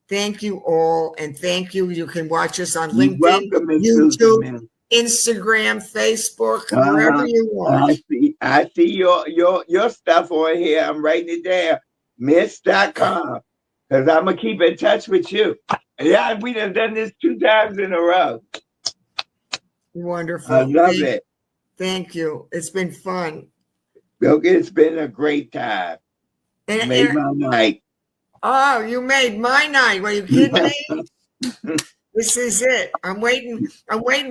Thank you all, and thank you. You can watch us on LinkedIn, YouTube, Instagram, Facebook, wherever you want. I see your stuff on here. I'm writing it down. Mintz.com. Because I'm gonna keep in touch with you. Yeah, we done this 2 times in a row. Wonderful. I love it. Thank you. It's been fun. Okay, it's been a great time. Made my night. Oh, you made my night. Were you kidding me? This is it. I'm waiting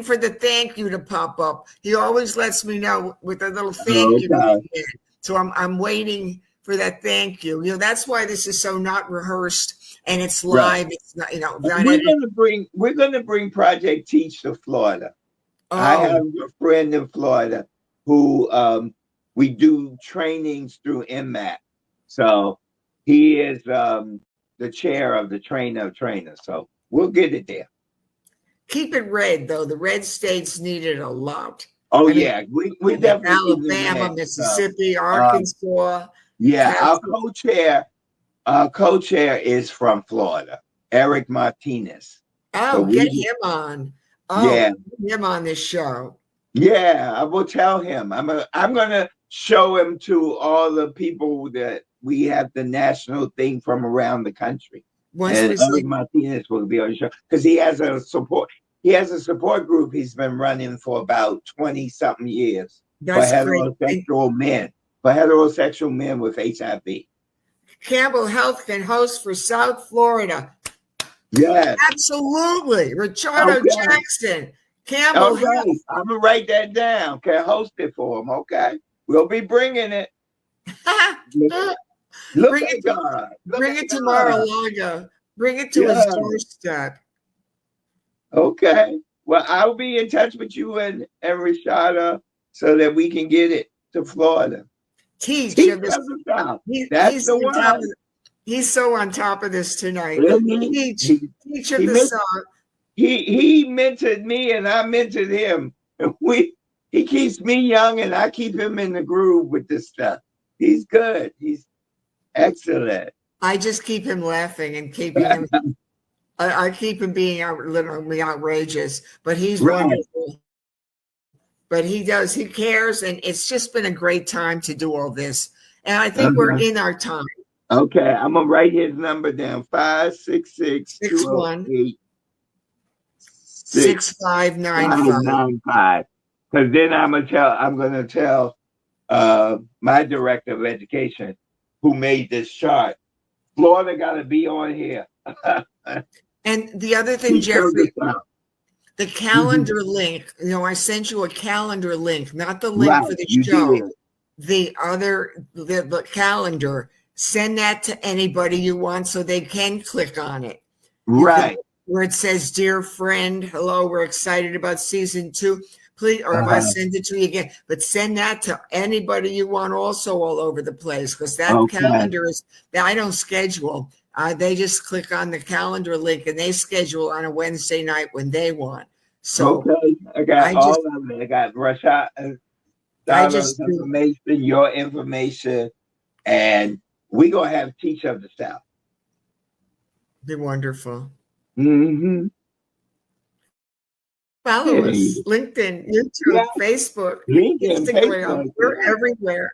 for the thank you to pop up. He always lets me know with a little thank you. So I'm waiting for that thank you. You know, that's why this is so not rehearsed and it's live. Right. It's not, not we're gonna bring Project Teach to Florida. Oh. I have a friend in Florida who we do trainings through MMAC. So he is the chair of the trainer of trainers. So we'll get it there. Keep it red, though. The red states need it a lot. Oh, yeah. We definitely Alabama, Mississippi, Arkansas. Yeah, our co-chair is from Florida, Eric Martinez. Oh, so get him on. Oh, yeah. Get him on this show. Yeah, I will tell him. I'm gonna show him to all the people that we have the national thing from around the country. And Eric Martinez will be on the show because he has a support. He has a support group he's been running for about 20-something years for heterosexual men with HIV. Campbell Health can host for South Florida. Yes, absolutely. Richardo Jackson. Campbell Health. I'm gonna write that down. Can host it for him. Okay, we'll be bringing it. Bring it to Mar-a-Lago. Bring it to his doorstep. Okay. Well, I'll be in touch with you and Richardo so that we can get it to Florida. Teach of the South. That's the one. He's so on top of this tonight. Teach of the South. He mentored me and I mentored him. He keeps me young and I keep him in the groove with this stuff. He's good. He's excellent. I just keep him laughing and keeping him. I keep him being literally outrageous, but he's wonderful. But he cares, and it's just been a great time to do all this. And I think we're in our time. Okay, I'm gonna write his number down: 566-208-6595. Because then I'm gonna tell my director of education who made this chart. Florida got to be on here. And the other thing, Jeffrey, the calendar link, I sent you a calendar link, not the link for the show. Did. The calendar, send that to anybody you want so they can click on it. Right. Where it says, dear friend, hello, we're excited about season 2. Please, or if I send it to you again, but send that to anybody you want also all over the place, because that calendar I don't schedule. They just click on the calendar link and they schedule on a Wednesday night when they want. So I got all of it. I got Rashada's information, your information, and we're going to have Teach of the South. Be wonderful. Mm-hmm. Follow us. LinkedIn, YouTube, Facebook, Instagram. We're everywhere.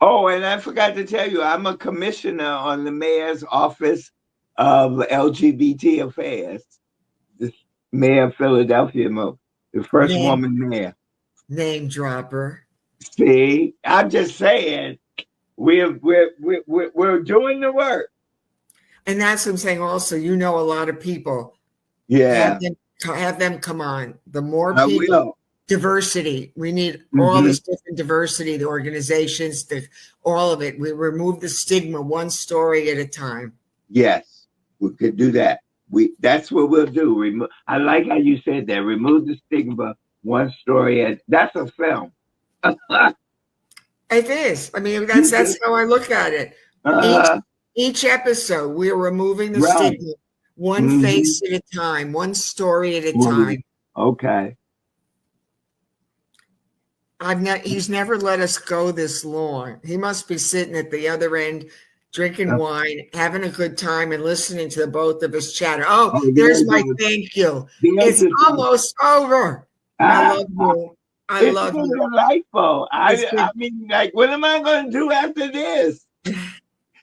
Oh, and I forgot to tell you, I'm a commissioner on the mayor's office of LGBT affairs. The mayor of Philadelphia, the first woman mayor. Name dropper. See, I'm just saying, we're doing the work. And that's what I'm saying. Also, a lot of people. Yeah. Have them come on. The more people. Diversity. We need all this different diversity, the organizations, all of it. We remove the stigma one story at a time. Yes, we could do that. That's what we'll do. I like how you said that. Remove the stigma one story that's a film. It is. I mean, that's how I look at it. Each episode, we're removing the stigma one face at a time, one story at a time. Okay. He's never let us go this long. He must be sitting at the other end, drinking wine, having a good time, and listening to the both of us chatter. Oh, there's my thank you. It's almost over. I love you. I love you. Delightful. I mean, like, what am I going to do after this?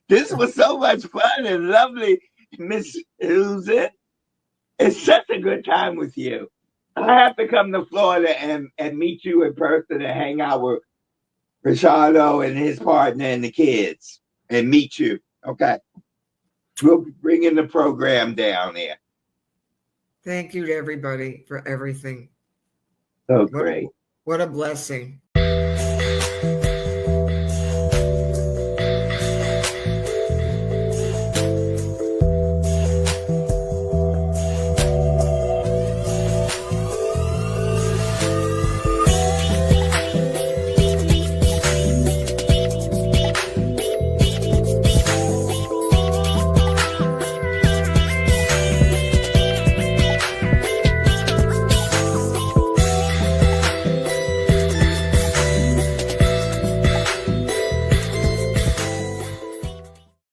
This was so much fun and lovely, Miss Susan. It's such a good time with you. I have to come to Florida and meet you in person and hang out with Richardo and his partner and the kids. and meet you. Okay. We'll be bringing the program down there. Thank you to everybody for everything. So great. What a blessing.